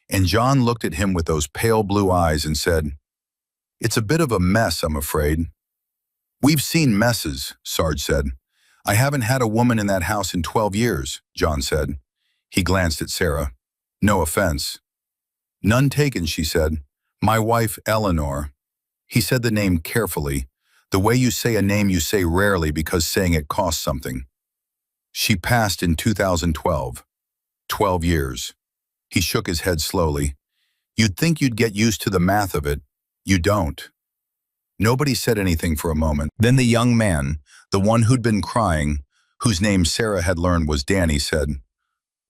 And John looked at him with those pale blue eyes and said, "It's a bit of a mess, I'm afraid." "We've seen messes," Sarge said. "I haven't had a woman in that house in 12 years, John said. He glanced at Sarah. "No offense." "None taken," she said. "My wife, Eleanor." He said the name carefully, the way you say a name you say rarely because saying it costs something. "She passed in 2012. 12 years. He shook his head slowly. "You'd think you'd get used to the math of it. You don't." Nobody said anything for a moment. Then the young man, the one who'd been crying, whose name Sarah had learned was Danny, said,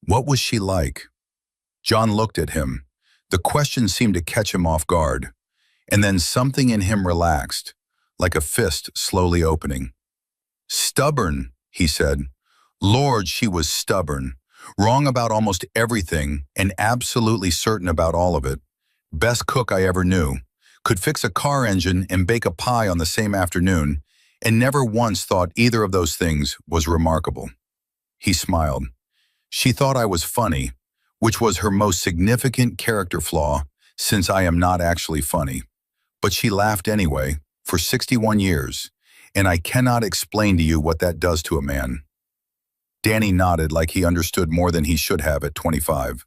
"What was she like?" John looked at him. The question seemed to catch him off guard. And then something in him relaxed, like a fist slowly opening. "Stubborn," he said. "Lord, she was stubborn. Wrong about almost everything and absolutely certain about all of it. Best cook I ever knew. Could fix a car engine and bake a pie on the same afternoon, and never once thought either of those things was remarkable." He smiled. "She thought I was funny, which was her most significant character flaw, since I am not actually funny. But she laughed anyway, for 61 years, and I cannot explain to you what that does to a man." Danny nodded like he understood more than he should have at 25.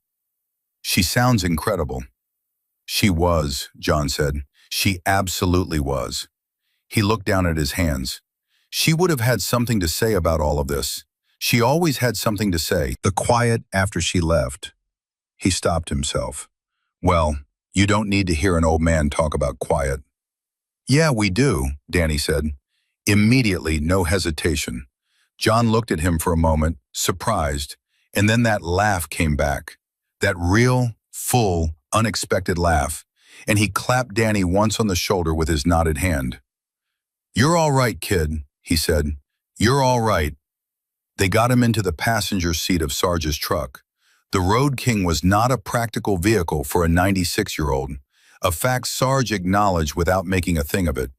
She sounds incredible. She was, John said. She absolutely was. He looked down at his hands. She would have had something to say about all of this. She always had something to say. The quiet after she left. He stopped himself. Well, you don't need to hear an old man talk about quiet. Yeah, we do, Danny said. Immediately, no hesitation. John looked at him for a moment, surprised, and then that laugh came back. That real, full, unexpected laugh, and he clapped Danny once on the shoulder with his knotted hand. You're all right, kid, he said. You're all right. They got him into the passenger seat of Sarge's truck. The Road King was not a practical vehicle for a 96-year-old, a fact Sarge acknowledged without making a thing of it.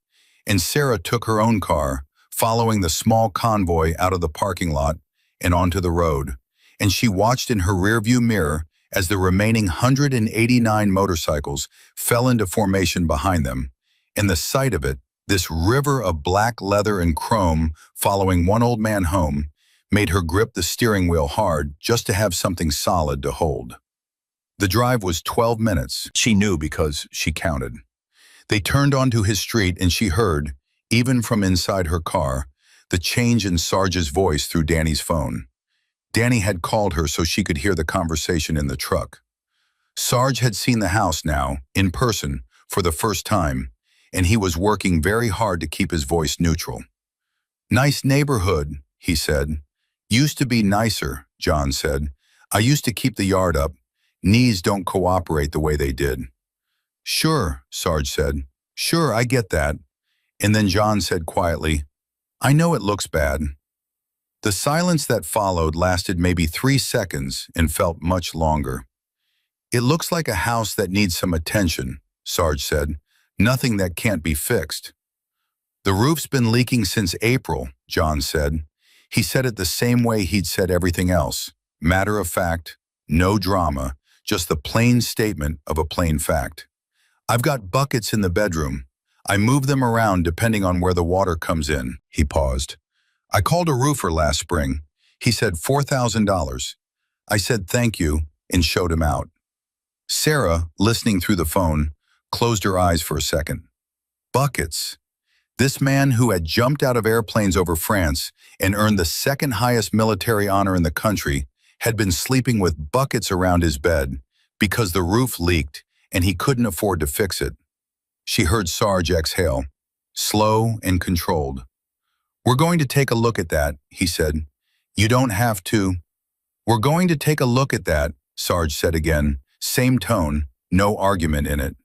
And Sarah took her own car, following the small convoy out of the parking lot and onto the road. And she watched in her rearview mirror as the remaining 189 motorcycles fell into formation behind them. And the sight of it, this river of black leather and chrome following one old man home, made her grip the steering wheel hard just to have something solid to hold. The drive was 12 minutes. She knew because she counted. They turned onto his street and she heard, even from inside her car, the change in Sarge's voice through Danny's phone. Danny had called her so she could hear the conversation in the truck. Sarge had seen the house now, in person, for the first time, and he was working very hard to keep his voice neutral. Nice neighborhood, he said. Used to be nicer, John said. I used to keep the yard up. Knees don't cooperate the way they did. Sure, Sarge said. Sure, I get that. And then John said quietly, I know it looks bad. The silence that followed lasted maybe 3 seconds and felt much longer. It looks like a house that needs some attention, Sarge said. Nothing that can't be fixed. The roof's been leaking since April, John said. He said it the same way he'd said everything else. Matter of fact, no drama, just the plain statement of a plain fact. I've got buckets in the bedroom. I move them around depending on where the water comes in. He paused. I called a roofer last spring. He said $4,000. I said thank you and showed him out. Sarah, listening through the phone, closed her eyes for a second. Buckets. This man who had jumped out of airplanes over France and earned the second highest military honor in the country had been sleeping with buckets around his bed because the roof leaked and he couldn't afford to fix it. She heard Sarge exhale, slow and controlled. We're going to take a look at that, he said. You don't have to. We're going to take a look at that, Sarge said again, same tone, no argument in it.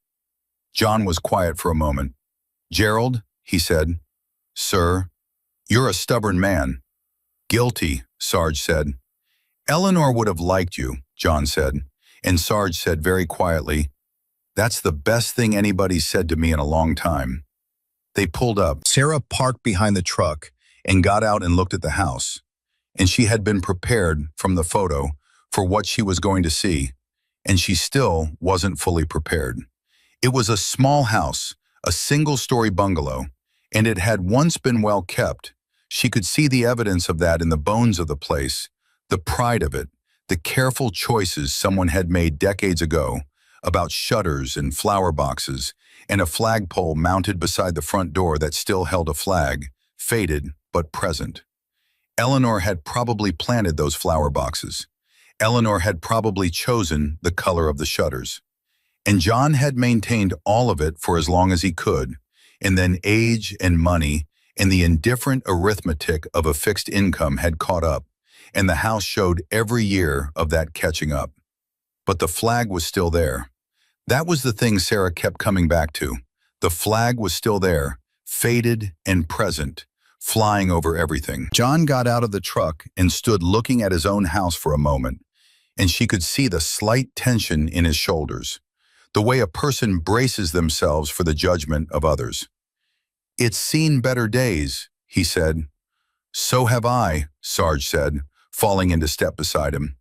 John was quiet for a moment. Gerald, he said. Sir, you're a stubborn man. Guilty, Sarge said. Eleanor would have liked you, John said, and Sarge said very quietly, that's the best thing anybody's said to me in a long time. They pulled up. Sarah parked behind the truck and got out and looked at the house. And she had been prepared from the photo for what she was going to see, and she still wasn't fully prepared. It was a small house, a single-story bungalow, and it had once been well kept. She could see the evidence of that in the bones of the place, the pride of it, the careful choices someone had made decades ago about shutters and flower boxes and a flagpole mounted beside the front door that still held a flag, faded but present. Eleanor had probably planted those flower boxes. Eleanor had probably chosen the color of the shutters. And John had maintained all of it for as long as he could, and then age and money and the indifferent arithmetic of a fixed income had caught up, and the house showed every year of that catching up. But the flag was still there. That was the thing Sarah kept coming back to. The flag was still there, faded and present, flying over everything. John got out of the truck and stood looking at his own house for a moment, and she could see the slight tension in his shoulders, the way a person braces themselves for the judgment of others. It's seen better days, he said. So have I, Sarge said, falling into step beside him.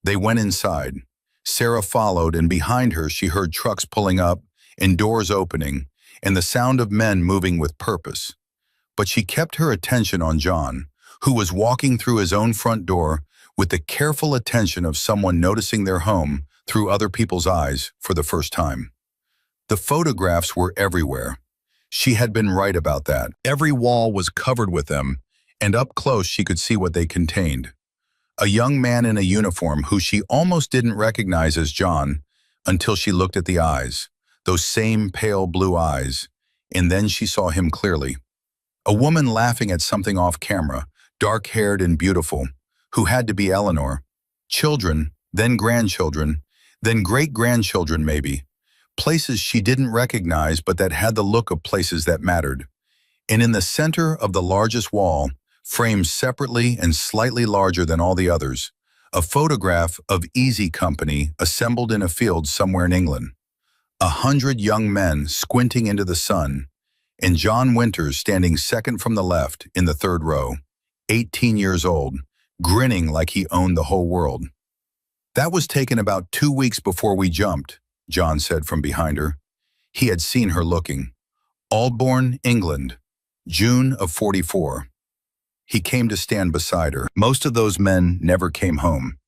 They went inside. Sarah followed, and behind her she heard trucks pulling up and doors opening and the sound of men moving with purpose. But she kept her attention on John, who was walking through his own front door with the careful attention of someone noticing their home through other people's eyes for the first time. The photographs were everywhere. She had been right about that. Every wall was covered with them, and up close she could see what they contained. A young man in a uniform who she almost didn't recognize as John until she looked at the eyes, those same pale blue eyes, and then she saw him clearly. A woman laughing at something off camera, dark-haired and beautiful, who had to be Eleanor. Children, then grandchildren, then great-grandchildren maybe. Places she didn't recognize but that had the look of places that mattered. And in the center of the largest wall, framed separately and slightly larger than all the others, a photograph of Easy Company assembled in a field somewhere in England. 100 young men squinting into the sun, and John Winters standing second from the left in the third row, 18 years old, grinning like he owned the whole world. "That was taken about 2 weeks before we jumped," John said from behind her. He had seen her looking. "Aldbourne, England, June of '44. He came to stand beside her. Most of those men never came home.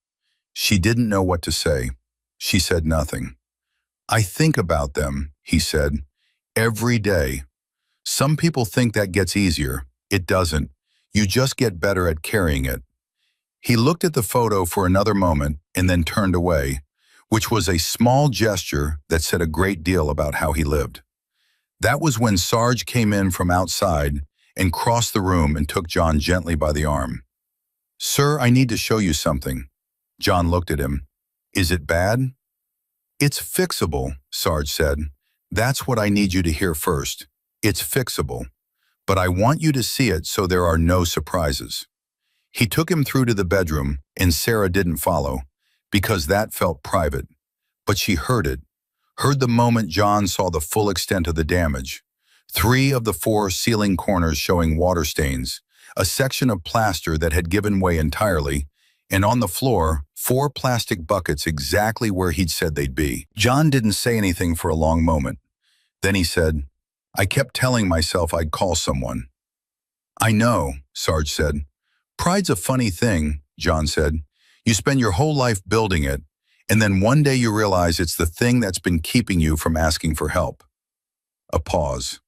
She didn't know what to say. She said nothing. "I think about them," he said, "every day. Some people think that gets easier. It doesn't. You just get better at carrying it." He looked at the photo for another moment and then turned away, which was a small gesture that said a great deal about how he lived. That was when Sarge came in from outside and crossed the room and took John gently by the arm. "Sir, I need to show you something." John looked at him. "Is it bad?" "It's fixable," Sarge said. "That's what I need you to hear first. It's fixable. But I want you to see it so there are no surprises." He took him through to the bedroom, and Sarah didn't follow, because that felt private. But she heard it, heard the moment John saw the full extent of the damage. 3 of the 4 ceiling corners showing water stains, a section of plaster that had given way entirely, and on the floor, 4 plastic buckets exactly where he'd said they'd be. John didn't say anything for a long moment. Then he said, "I kept telling myself I'd call someone." "I know," Sarge said. "Pride's a funny thing," John said. "You spend your whole life building it, and then one day you realize it's the thing that's been keeping you from asking for help." A pause.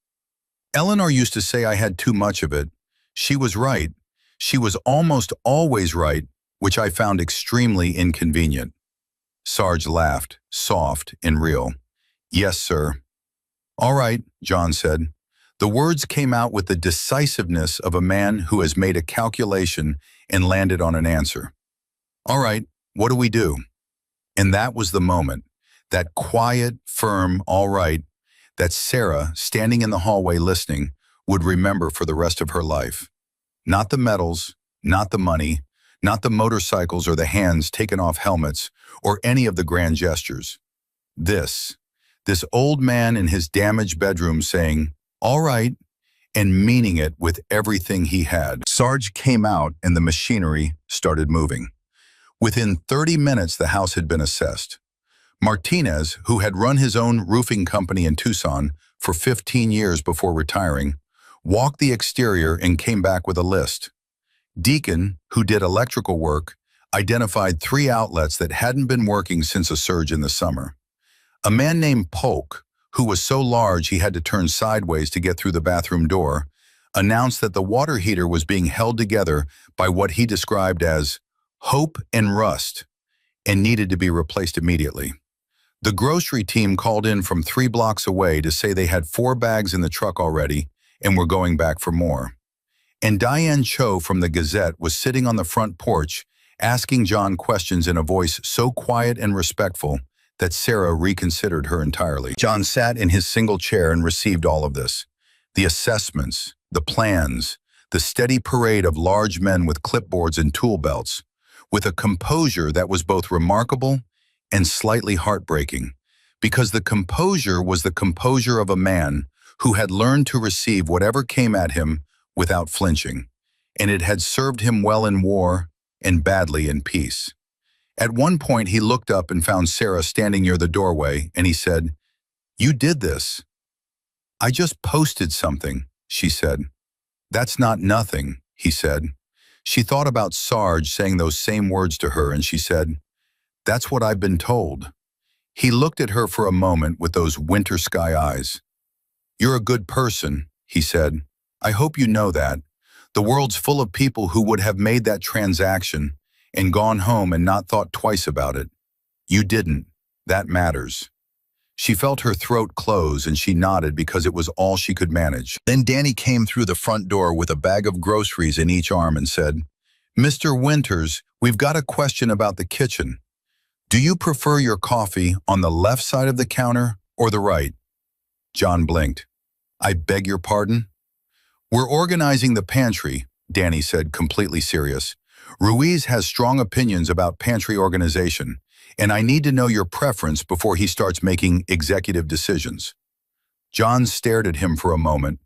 "Eleanor used to say I had too much of it. She was right. She was almost always right, which I found extremely inconvenient." Sarge laughed, soft and real. "Yes, sir." "All right," John said. The words came out with the decisiveness of a man who has made a calculation and landed on an answer. "All right, what do we do?" And that was the moment, that quiet, firm, all right, that Sarah, standing in the hallway listening, would remember for the rest of her life. Not the medals, not the money, not the motorcycles or the hands taken off helmets, or any of the grand gestures. This old man in his damaged bedroom saying, "All right," and meaning it with everything he had. Sarge came out and the machinery started moving. Within 30 minutes, the house had been assessed. Martinez, who had run his own roofing company in Tucson for 15 years before retiring, walked the exterior and came back with a list. Deacon, who did electrical work, identified 3 outlets that hadn't been working since a surge in the summer. A man named Polk, who was so large he had to turn sideways to get through the bathroom door, announced that the water heater was being held together by what he described as hope and rust and needed to be replaced immediately. The grocery team called in from 3 blocks away to say they had 4 bags in the truck already and were going back for more. And Diane Cho from the Gazette was sitting on the front porch asking John questions in a voice so quiet and respectful that Sarah reconsidered her entirely. John sat in his single chair and received all of this. The assessments, the plans, the steady parade of large men with clipboards and tool belts, with a composure that was both remarkable and slightly heartbreaking, because the composure was the composure of a man who had learned to receive whatever came at him without flinching, and it had served him well in war and badly in peace. At one point, he looked up and found Sarah standing near the doorway, and he said, "You did this." "I just posted something," she said. "That's not nothing," he said. She thought about Sarge saying those same words to her, and she said, "That's what I've been told." He looked at her for a moment with those winter sky eyes. "You're a good person," he said. "I hope you know that. The world's full of people who would have made that transaction and gone home and not thought twice about it. You didn't. That matters." She felt her throat close and she nodded because it was all she could manage. Then Danny came through the front door with a bag of groceries in each arm and said, "Mr. Winters, we've got a question about the kitchen. Do you prefer your coffee on the left side of the counter or the right?" John blinked. "I beg your pardon?" "We're organizing the pantry," Danny said, completely serious. "Ruiz has strong opinions about pantry organization, and I need to know your preference before he starts making executive decisions." John stared at him for a moment,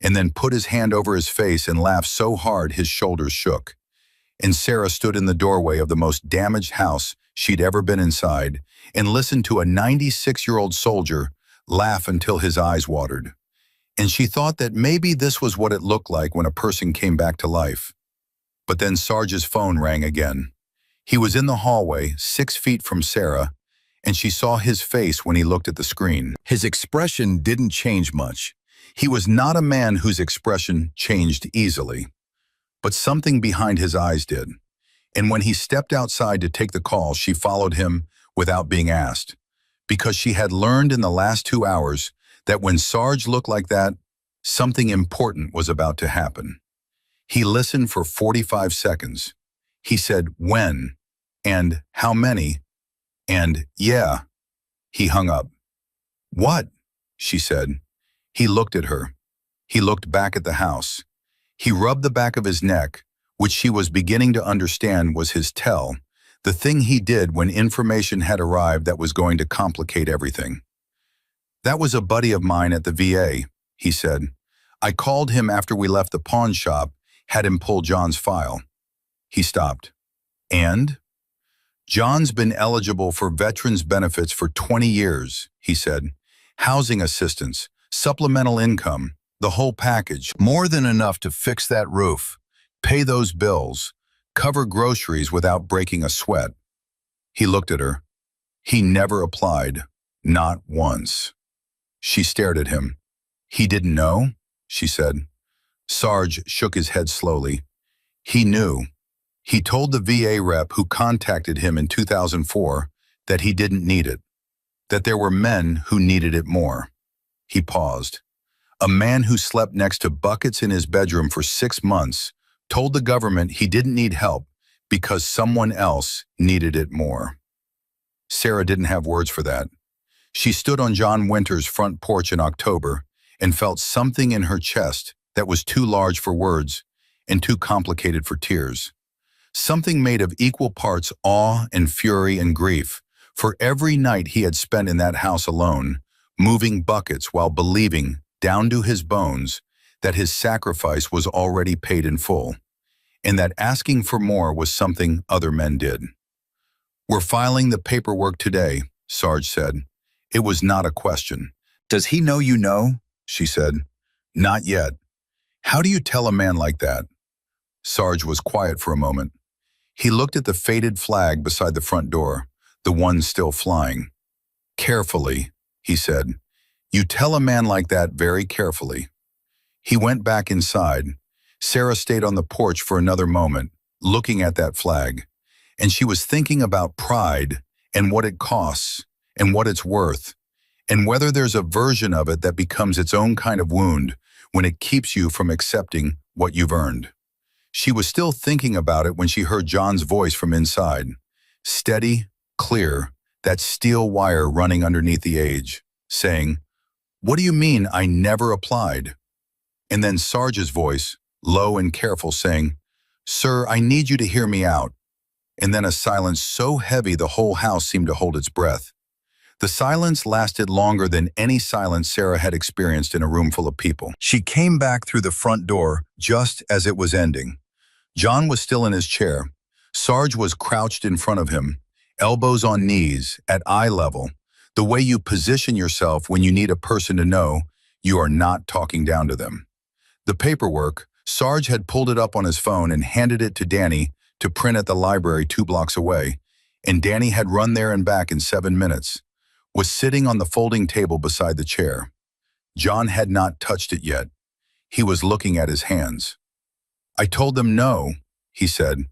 and then put his hand over his face and laughed so hard his shoulders shook. And Sarah stood in the doorway of the most damaged house she'd ever been inside and listened to a 96-year-old soldier laugh until his eyes watered. And she thought that maybe this was what it looked like when a person came back to life. But then Sarge's phone rang again. He was in the hallway, 6 feet from Sarah, and she saw his face when he looked at the screen. His expression didn't change much. He was not a man whose expression changed easily. But something behind his eyes did. And when he stepped outside to take the call, she followed him without being asked, because she had learned in the last 2 hours that when Sarge looked like that, something important was about to happen. He listened for 45 seconds. He said, "When?" and "How many?" and "Yeah." He hung up. "What?" she said. He looked at her. He looked back at the house. He rubbed the back of his neck, which she was beginning to understand was his tell, the thing he did when information had arrived that was going to complicate everything. "That was a buddy of mine at the VA," he said. "I called him after we left the pawn shop, had him pull John's file." He stopped. "And?" "John's been eligible for veterans benefits for 20 years, he said. "Housing assistance, supplemental income, the whole package. More than enough to fix that roof, pay those bills, cover groceries without breaking a sweat." He looked at her. "He never applied, not once." She stared at him. "He didn't know?" she said. Sarge shook his head slowly. "He knew. He told the VA rep who contacted him in 2004 that he didn't need it, that there were men who needed it more." He paused. "A man who slept next to buckets in his bedroom for 6 months told the government he didn't need help because someone else needed it more." Sarah didn't have words for that. She stood on John Winters' front porch in October and felt something in her chest that was too large for words and too complicated for tears. Something made of equal parts awe and fury and grief for every night he had spent in that house alone, moving buckets while believing, down to his bones, that his sacrifice was already paid in full, and that asking for more was something other men did. "We're filing the paperwork today," Sarge said. It was not a question. "Does he know you know?" she said. "Not yet." "How do you tell a man like that?" Sarge was quiet for a moment. He looked at the faded flag beside the front door, the one still flying. "Carefully," he said. "You tell a man like that very carefully." He went back inside. Sarah stayed on the porch for another moment, looking at that flag, and she was thinking about pride and what it costs and what it's worth, and whether there's a version of it that becomes its own kind of wound when it keeps you from accepting what you've earned. She was still thinking about it when she heard John's voice from inside, steady, clear, that steel wire running underneath the age, saying, "What do you mean I never applied?" And then Sarge's voice, low and careful, saying, "Sir, I need you to hear me out." And then a silence so heavy the whole house seemed to hold its breath. The silence lasted longer than any silence Sarah had experienced in a room full of people. She came back through the front door just as it was ending. John was still in his chair. Sarge was crouched in front of him, elbows on knees, at eye level, the way you position yourself when you need a person to know you are not talking down to them. The paperwork, Sarge had pulled it up on his phone and handed it to Danny to print at the library 2 blocks away, and Danny had run there and back in 7 minutes, was sitting on the folding table beside the chair. John had not touched it yet. He was looking at his hands. "I told them no," he said.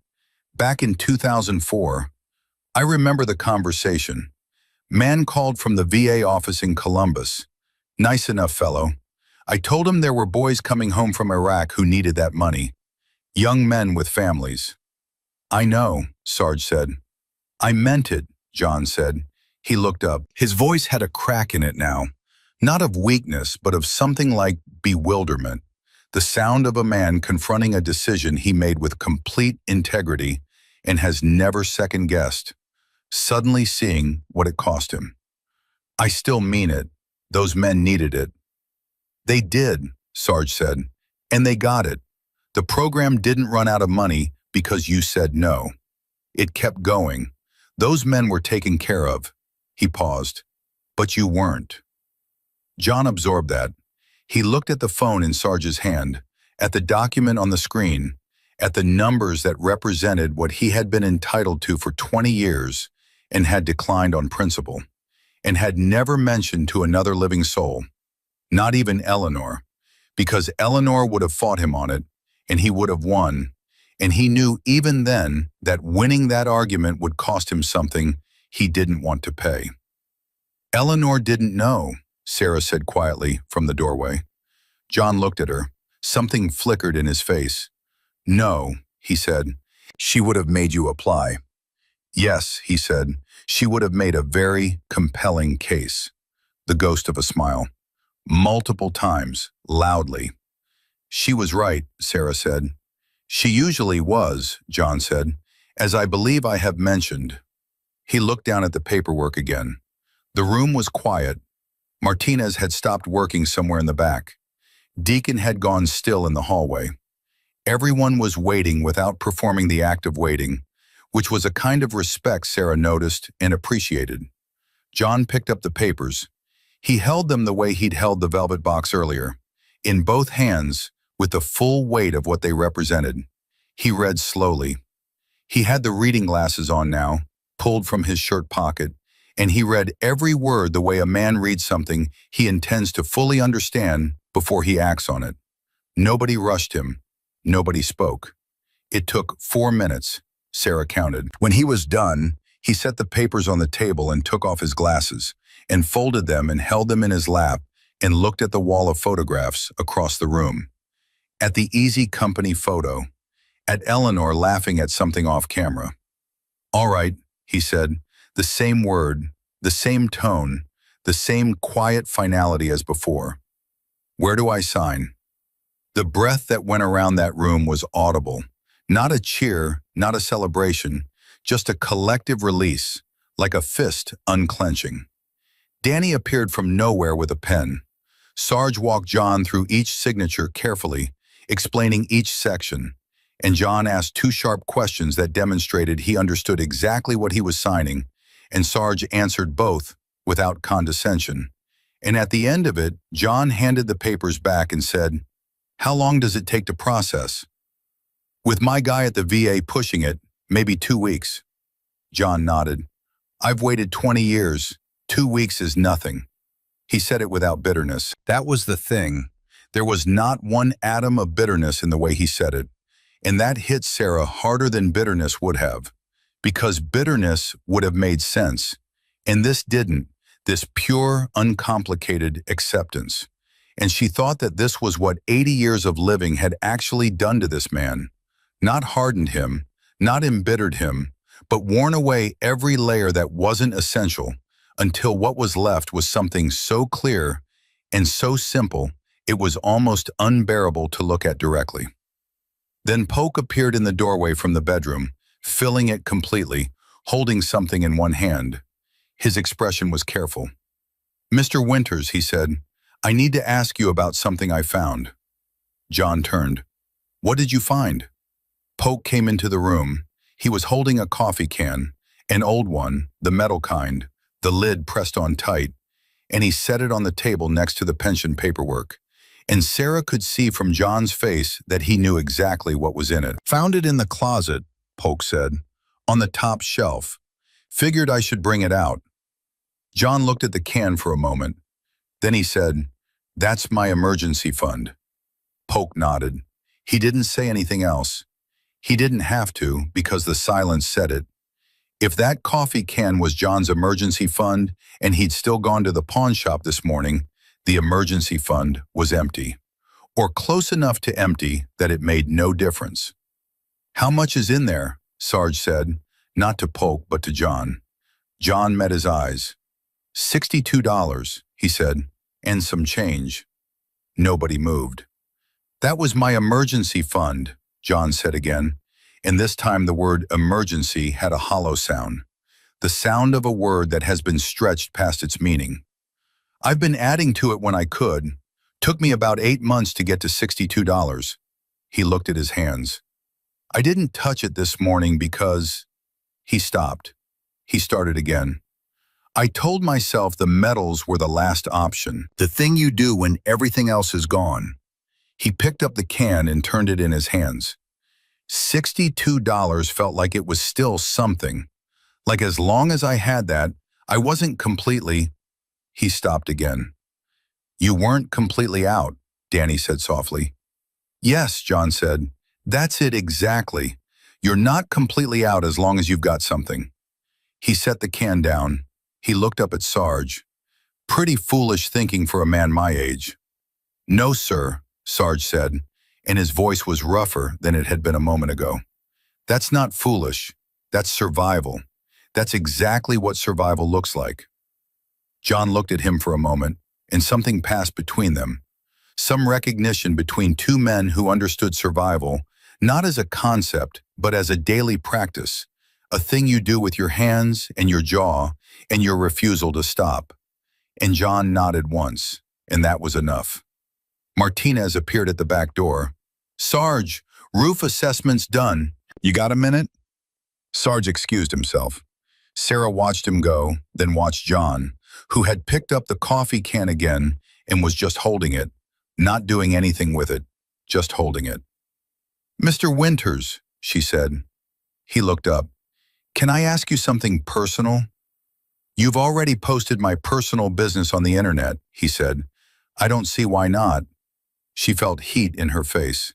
"Back in 2004. I remember the conversation. Man called from the VA office in Columbus. Nice enough fellow. I told him there were boys coming home from Iraq who needed that money. Young men with families." "I know," Sarge said. "I meant it," John said. He looked up. His voice had a crack in it now, not of weakness, but of something like bewilderment, the sound of a man confronting a decision he made with complete integrity and has never second-guessed, suddenly seeing what it cost him. "I still mean it. Those men needed it." "They did," Sarge said, "and they got it. The program didn't run out of money because you said no. It kept going. Those men were taken care of." He paused. "But you weren't." John absorbed that. He looked at the phone in Sarge's hand, at the document on the screen, at the numbers that represented what he had been entitled to for 20 years and had declined on principle, and had never mentioned to another living soul, not even Eleanor, because Eleanor would have fought him on it, and he would have won, and he knew even then that winning that argument would cost him something he didn't want to pay. "Eleanor didn't know," Sarah said quietly from the doorway. John looked at her. Something flickered in his face. "No," he said. "She would have made you apply." "Yes," he said. "She would have made a very compelling case." The ghost of a smile. "Multiple times, loudly." "She was right," Sarah said. "She usually was," John said, "as I believe I have mentioned." He looked down at the paperwork again. The room was quiet. Martinez had stopped working somewhere in the back. Deacon had gone still in the hallway. Everyone was waiting without performing the act of waiting, which was a kind of respect Sarah noticed and appreciated. John picked up the papers. He held them the way he'd held the velvet box earlier, in both hands, with the full weight of what they represented. He read slowly. He had the reading glasses on now, pulled from his shirt pocket, and he read every word the way a man reads something he intends to fully understand before he acts on it. Nobody rushed him. Nobody spoke. It took 4 minutes, Sarah counted. When he was done, he set the papers on the table and took off his glasses, and folded them and held them in his lap and looked at the wall of photographs across the room. At the Easy Company photo, at Eleanor laughing at something off camera. "All right," he said, the same word, the same tone, the same quiet finality as before. "Where do I sign?" The breath that went around that room was audible. Not a cheer, not a celebration, just a collective release, like a fist unclenching. Danny appeared from nowhere with a pen. Sarge walked John through each signature carefully, explaining each section, and John asked 2 sharp questions that demonstrated he understood exactly what he was signing, and Sarge answered both without condescension. And at the end of it, John handed the papers back and said, "How long does it take to process?" "With my guy at the VA pushing it, maybe 2 weeks." John nodded. "I've waited 20 years. 2 weeks is nothing." He said it without bitterness. That was the thing. There was not one atom of bitterness in the way he said it. And that hit Sarah harder than bitterness would have. Because bitterness would have made sense. And this didn't. This pure, uncomplicated acceptance. And she thought that this was what 80 years of living had actually done to this man. Not hardened him, not embittered him, but worn away every layer that wasn't essential, until what was left was something so clear and so simple it was almost unbearable to look at directly. Then Polk appeared in the doorway from the bedroom, filling it completely, holding something in one hand. His expression was careful. "Mr. Winters," he said, "I need to ask you about something I found." John turned. "What did you find?" Polk came into the room. He was holding a coffee can, an old one, the metal kind, the lid pressed on tight, and he set it on the table next to the pension paperwork. and Sarah could see from John's face that he knew exactly what was in it. "Found it in the closet," Polk said, "on the top shelf. Figured I should bring it out." John looked at the can for a moment. Then he said, "That's my emergency fund." Polk nodded. He didn't say anything else. He didn't have to, because the silence said it. If that coffee can was John's emergency fund and he'd still gone to the pawn shop this morning, the emergency fund was empty, or close enough to empty that it made no difference. "How much is in there?" Sarge said, not to Polk but to John. John met his eyes. $62, he said, "and some change." Nobody moved. "That was my emergency fund," John said again, and this time the word emergency had a hollow sound, the sound of a word that has been stretched past its meaning. "I've been adding to it when I could. Took me about 8 months to get to $62. He looked at his hands. "I didn't touch it this morning because—" He stopped. He started again. "I told myself the metals were the last option, the thing you do when everything else is gone." He picked up the can and turned it in his hands. $62 felt like it was still something. Like as long as I had that, I wasn't completely— He stopped again. "You weren't completely out," Danny said softly. "Yes," John said. "That's it exactly. You're not completely out as long as you've got something." He set the can down. He looked up at Sarge. "Pretty foolish thinking for a man my age." "No, sir," Sarge said, and his voice was rougher than it had been a moment ago. "That's not foolish. That's survival. That's exactly what survival looks like." John looked at him for a moment, and something passed between them. Some recognition between two men who understood survival, not as a concept, but as a daily practice, a thing you do with your hands and your jaw and your refusal to stop. And John nodded once, and that was enough. Martinez appeared at the back door. "Sarge, roof assessment's done. You got a minute?" Sarge excused himself. Sarah watched him go, then watched John, who had picked up the coffee can again and was just holding it, not doing anything with it, just holding it. "Mr. Winters," she said. He looked up. "Can I ask you something personal?" "You've already posted my personal business on the internet," he said. "I don't see why not." She felt heat in her face.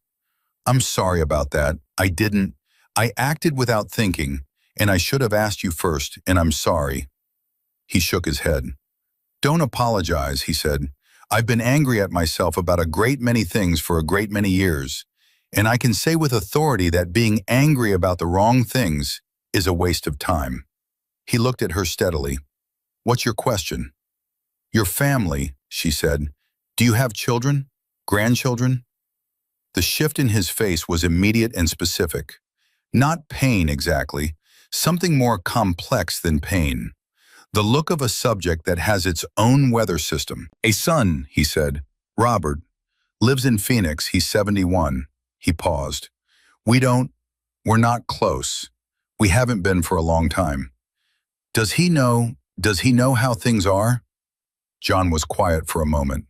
"I'm sorry about that. I acted without thinking, and I should have asked you first, and I'm sorry." He shook his head. "Don't apologize," he said. "I've been angry at myself about a great many things for a great many years, and I can say with authority that being angry about the wrong things is a waste of time." He looked at her steadily. "What's your question?" "Your family," she said. "Do you have children? Grandchildren?" The shift in his face was immediate and specific. Not pain exactly, something more complex than pain. The look of a subject that has its own weather system. "A son," he said. "Robert. Lives in Phoenix. He's 71. He paused. We're not close. We haven't been for a long time." Does he know how things are?" John was quiet for a moment.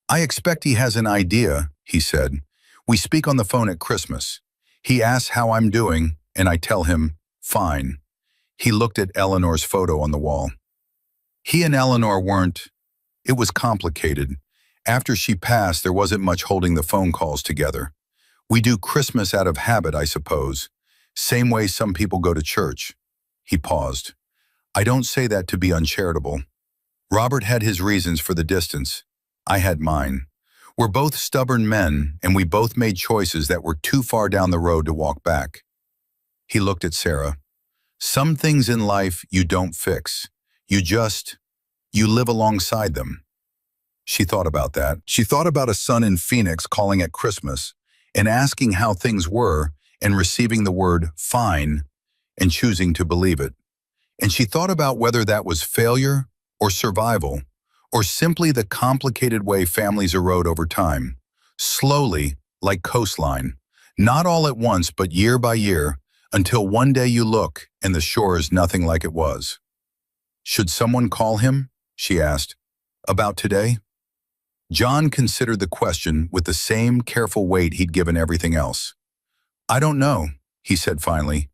"I expect he has an idea," he said. "We speak on the phone at Christmas. He asks how I'm doing, and I tell him, fine." He looked at Eleanor's photo on the wall. He and Eleanor weren't— It was complicated. After she passed, there wasn't much holding the phone calls together. We do Christmas out of habit, I suppose. Same way some people go to church. He paused. I don't say that to be uncharitable. Robert had his reasons for the distance. I had mine. We're both stubborn men, and we both made choices that were too far down the road to walk back. He looked at Sarah. Some things in life you don't fix. You live alongside them. She thought about that. She thought about a son in Phoenix calling at Christmas and asking how things were and receiving the word fine and choosing to believe it. And she thought about whether that was failure or survival or simply the complicated way families erode over time, slowly like coastline, not all at once but year by year, until one day you look and the shore is nothing like it was. Should someone call him? She asked. About today? John considered the question with the same careful weight he'd given everything else. "I don't know," he said finally.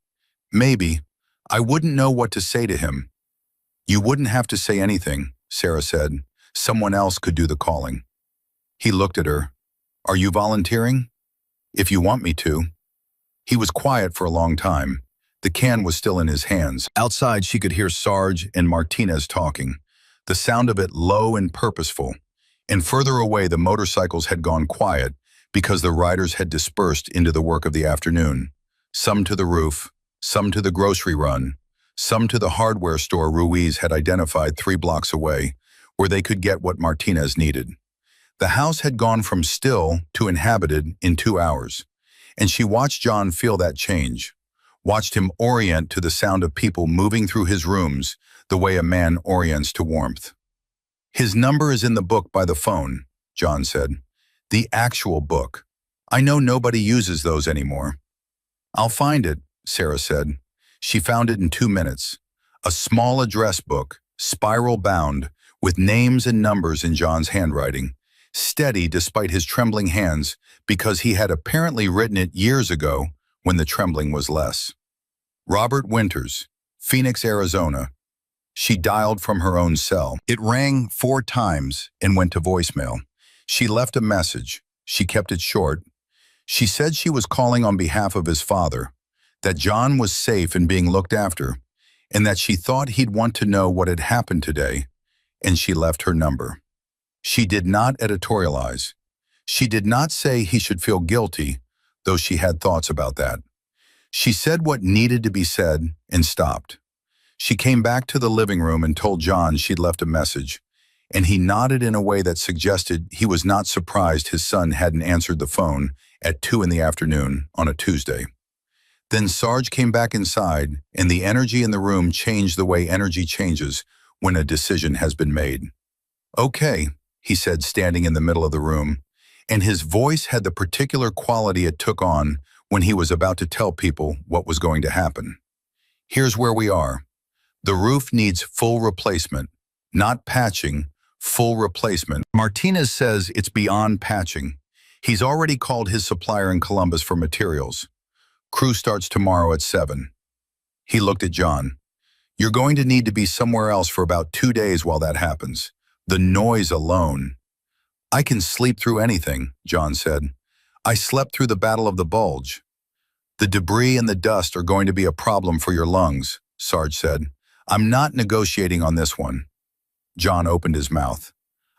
"Maybe. I wouldn't know what to say to him." "You wouldn't have to say anything," Sarah said. "Someone else could do the calling." He looked at her. "Are you volunteering?" "If you want me to." He was quiet for a long time. The can was still in his hands. Outside, she could hear Sarge and Martinez talking, the sound of it low and purposeful. And further away, the motorcycles had gone quiet because the riders had dispersed into the work of the afternoon. Some to the roof, some to the grocery run, some to the hardware store Ruiz had identified 3 blocks away, where they could get what Martinez needed. The house had gone from still to inhabited in 2 hours, and she watched John feel that change, watched him orient to the sound of people moving through his rooms the way a man orients to warmth. "His number is in the book by the phone," John said. "The actual book. I know nobody uses those anymore." "I'll find it," Sarah said. She found it in 2 minutes. A small address book, spiral-bound, with names and numbers in John's handwriting, steady despite his trembling hands because he had apparently written it years ago when the trembling was less. Robert Winters, Phoenix, Arizona. She dialed from her own cell. It rang 4 times and went to voicemail. She left a message. She kept it short. She said she was calling on behalf of his father, that John was safe and being looked after, and that she thought he'd want to know what had happened today, and she left her number. She did not editorialize. She did not say he should feel guilty, though she had thoughts about that. She said what needed to be said and stopped. She came back to the living room and told John she'd left a message, and he nodded in a way that suggested he was not surprised his son hadn't answered the phone at 2 in the afternoon on a Tuesday. Then Sarge came back inside, and the energy in the room changed the way energy changes when a decision has been made. "Okay," he said, standing in the middle of the room, and his voice had the particular quality it took on when he was about to tell people what was going to happen. "Here's where we are. The roof needs full replacement, not patching, full replacement. Martinez says it's beyond patching. He's already called his supplier in Columbus for materials. Crew starts tomorrow at 7. He looked at John. "You're going to need to be somewhere else for about 2 days while that happens. The noise alone." "I can sleep through anything," John said. "I slept through the Battle of the Bulge." "The debris and the dust are going to be a problem for your lungs," Sarge said. "I'm not negotiating on this one." John opened his mouth.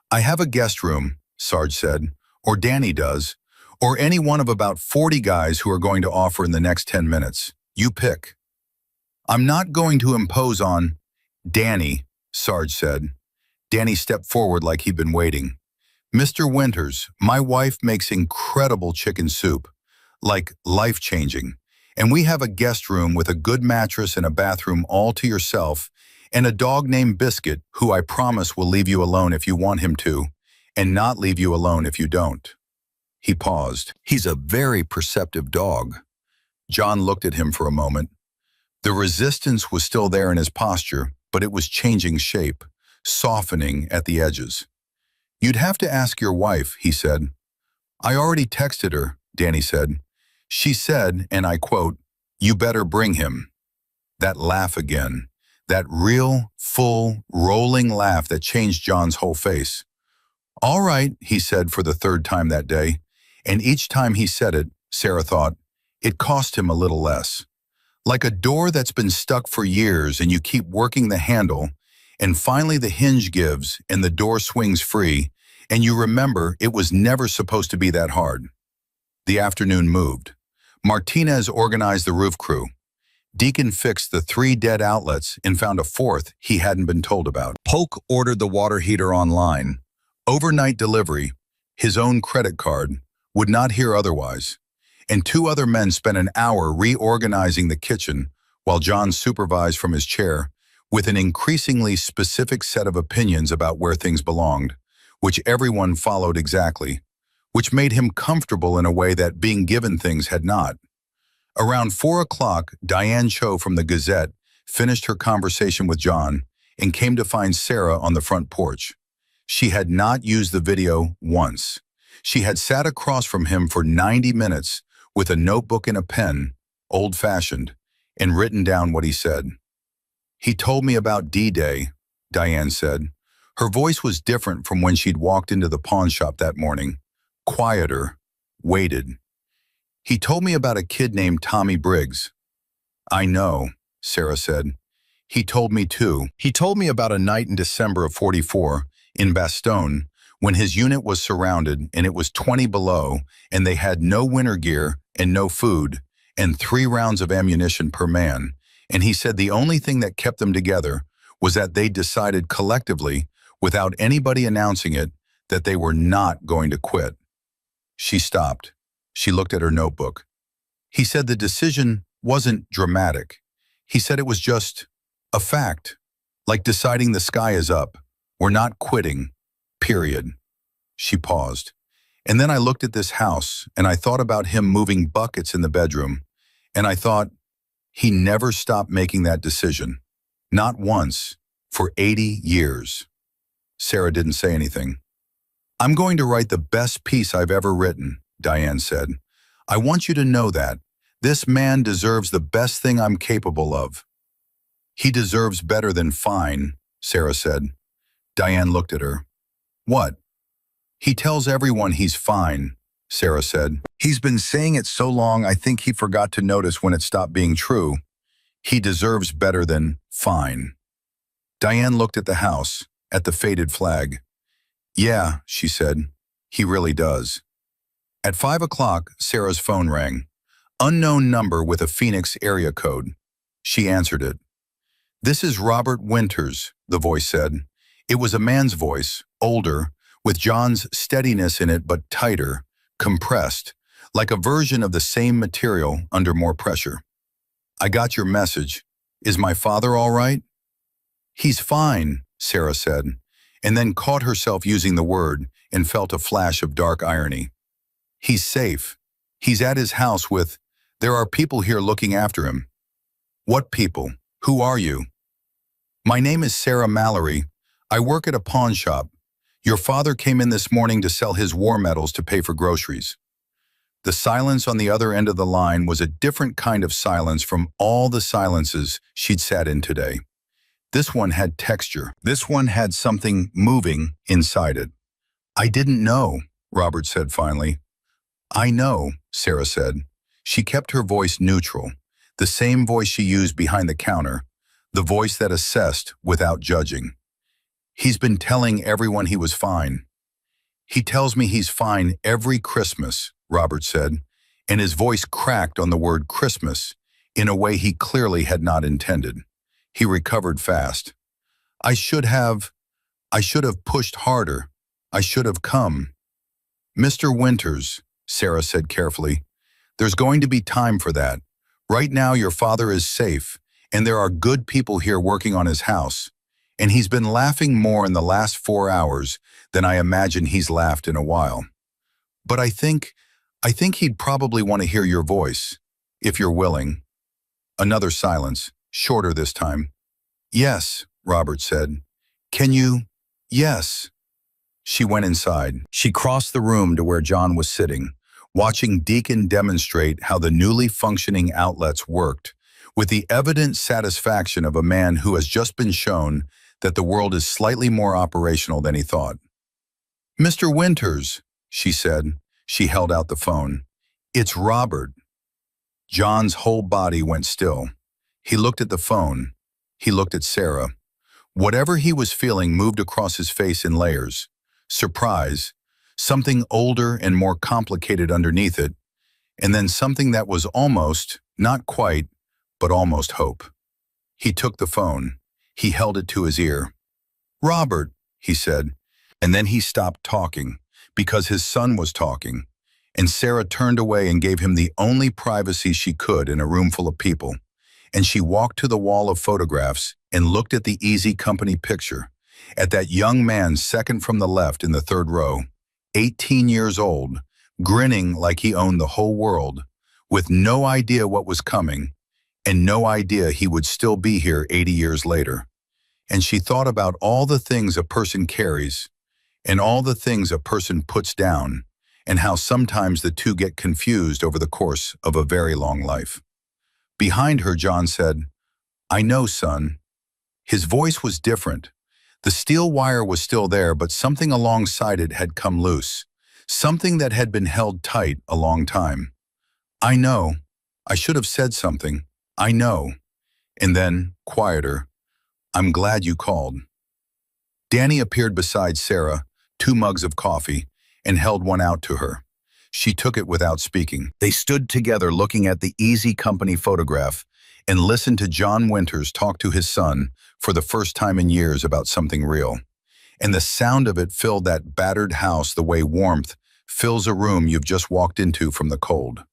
"I have a guest room," Sarge said, "or Danny does, or any one of about 40 guys who are going to offer in the next 10 minutes. You pick." "I'm not going to impose on—" "Danny," Sarge said. Danny stepped forward like he'd been waiting. "Mr. Winters, my wife makes incredible chicken soup, like life-changing, and we have a guest room with a good mattress and a bathroom all to yourself, and a dog named Biscuit, who I promise will leave you alone if you want him to, and not leave you alone if you don't." He paused. "He's a very perceptive dog." John looked at him for a moment. The resistance was still there in his posture, but it was changing shape, softening at the edges. "You'd have to ask your wife," he said. "I already texted her," Danny said. "She said, and I quote, 'You better bring him.'" That laugh again, that real, full, rolling laugh that changed John's whole face. "All right," he said for the 3rd time that day, and each time he said it, Sarah thought, it cost him a little less. Like a door that's been stuck for years and you keep working the handle, and finally the hinge gives and the door swings free, and you remember it was never supposed to be that hard. The afternoon moved. Martinez organized the roof crew. Deacon fixed the 3 dead outlets and found a 4th he hadn't been told about. Polk ordered the water heater online. Overnight delivery, his own credit card, would not hear otherwise. And 2 other men spent an hour reorganizing the kitchen while John supervised from his chair with an increasingly specific set of opinions about where things belonged, which everyone followed exactly, which made him comfortable in a way that being given things had not. Around 4 o'clock, Diane Cho from the Gazette finished her conversation with John and came to find Sarah on the front porch. She had not used the video once. She had sat across from him for 90 minutes with a notebook and a pen, old-fashioned, and written down what he said. He told me about D-Day, Diane said. Her voice was different from when she'd walked into the pawn shop that morning. Quieter, weighted. He told me about a kid named Tommy Briggs. I know, Sarah said. He told me too. He told me about a night in December of '44 in Bastogne when his unit was surrounded and it was 20 below and they had no winter gear and no food and 3 rounds of ammunition per man. And he said the only thing that kept them together was that they decided collectively, without anybody announcing it, that they were not going to quit. She stopped. She looked at her notebook. He said the decision wasn't dramatic. He said it was just a fact, like deciding the sky is up. We're not quitting, period. She paused. And then I looked at this house and I thought about him moving buckets in the bedroom. And I thought, he never stopped making that decision. Not once, for 80 years. Sarah didn't say anything. I'm going to write the best piece I've ever written, Diane said. I want you to know that. This man deserves the best thing I'm capable of. He deserves better than fine, Sarah said. Diane looked at her. What? He tells everyone he's fine, Sarah said. He's been saying it so long I think he forgot to notice when it stopped being true. He deserves better than fine. Diane looked at the house, at the faded flag. Yeah, she said, he really does. At 5 o'clock, Sarah's phone rang. Unknown number with a Phoenix area code. She answered it. This is Robert Winters, the voice said. It was a man's voice, older, with John's steadiness in it but tighter, compressed, like a version of the same material under more pressure. I got your message. Is my father all right? He's fine, Sarah said, and then caught herself using the word and felt a flash of dark irony. He's safe. He's at his house with, there are people here looking after him. What people? Who are you? My name is Sarah Mallory. I work at a pawn shop. Your father came in this morning to sell his war medals to pay for groceries. The silence on the other end of the line was a different kind of silence from all the silences she'd sat in today. This one had texture. This one had something moving inside it. I didn't know, Robert said finally. I know, Sarah said. She kept her voice neutral, the same voice she used behind the counter, the voice that assessed without judging. He's been telling everyone he was fine. He tells me he's fine every Christmas, Robert said, and his voice cracked on the word Christmas in a way he clearly had not intended. He recovered fast. I should have pushed harder. I should have come. Mr. Winters, Sarah said carefully, there's going to be time for that. Right now your father is safe, and there are good people here working on his house. And he's been laughing more in the last 4 hours than I imagine he's laughed in a while. But I think he'd probably want to hear your voice, if you're willing. Another silence, shorter this time. Yes, Robert said. Can you? Yes. She went inside. She crossed the room to where John was sitting, watching Deacon demonstrate how the newly functioning outlets worked, with the evident satisfaction of a man who has just been shown that the world is slightly more operational than he thought. Mr. Winters, she said. She held out the phone. It's Robert. John's whole body went still. He looked at the phone. He looked at Sarah. Whatever he was feeling moved across his face in layers. Surprise, something older and more complicated underneath it, and then something that was almost, not quite, but almost hope. He took the phone. He held it to his ear. Robert, he said, and then he stopped talking because his son was talking, and Sarah turned away and gave him the only privacy she could in a room full of people, and she walked to the wall of photographs and looked at the Easy Company picture, at that young man second from the left in the third row, 18 years old, grinning like he owned the whole world, with no idea what was coming, and no idea he would still be here 80 years later. And she thought about all the things a person carries, and all the things a person puts down, and how sometimes the two get confused over the course of a very long life. Behind her, John said, "I know, son." His voice was different. The steel wire was still there, but something alongside it had come loose, something that had been held tight a long time. "I know. I should have said something. I know." And then, quieter, "I'm glad you called." Danny appeared beside Sarah, 2 mugs of coffee, and held one out to her. She took it without speaking. They stood together looking at the Easy Company photograph and listened to John Winters talk to his son for the first time in years about something real. And the sound of it filled that battered house the way warmth fills a room you've just walked into from the cold.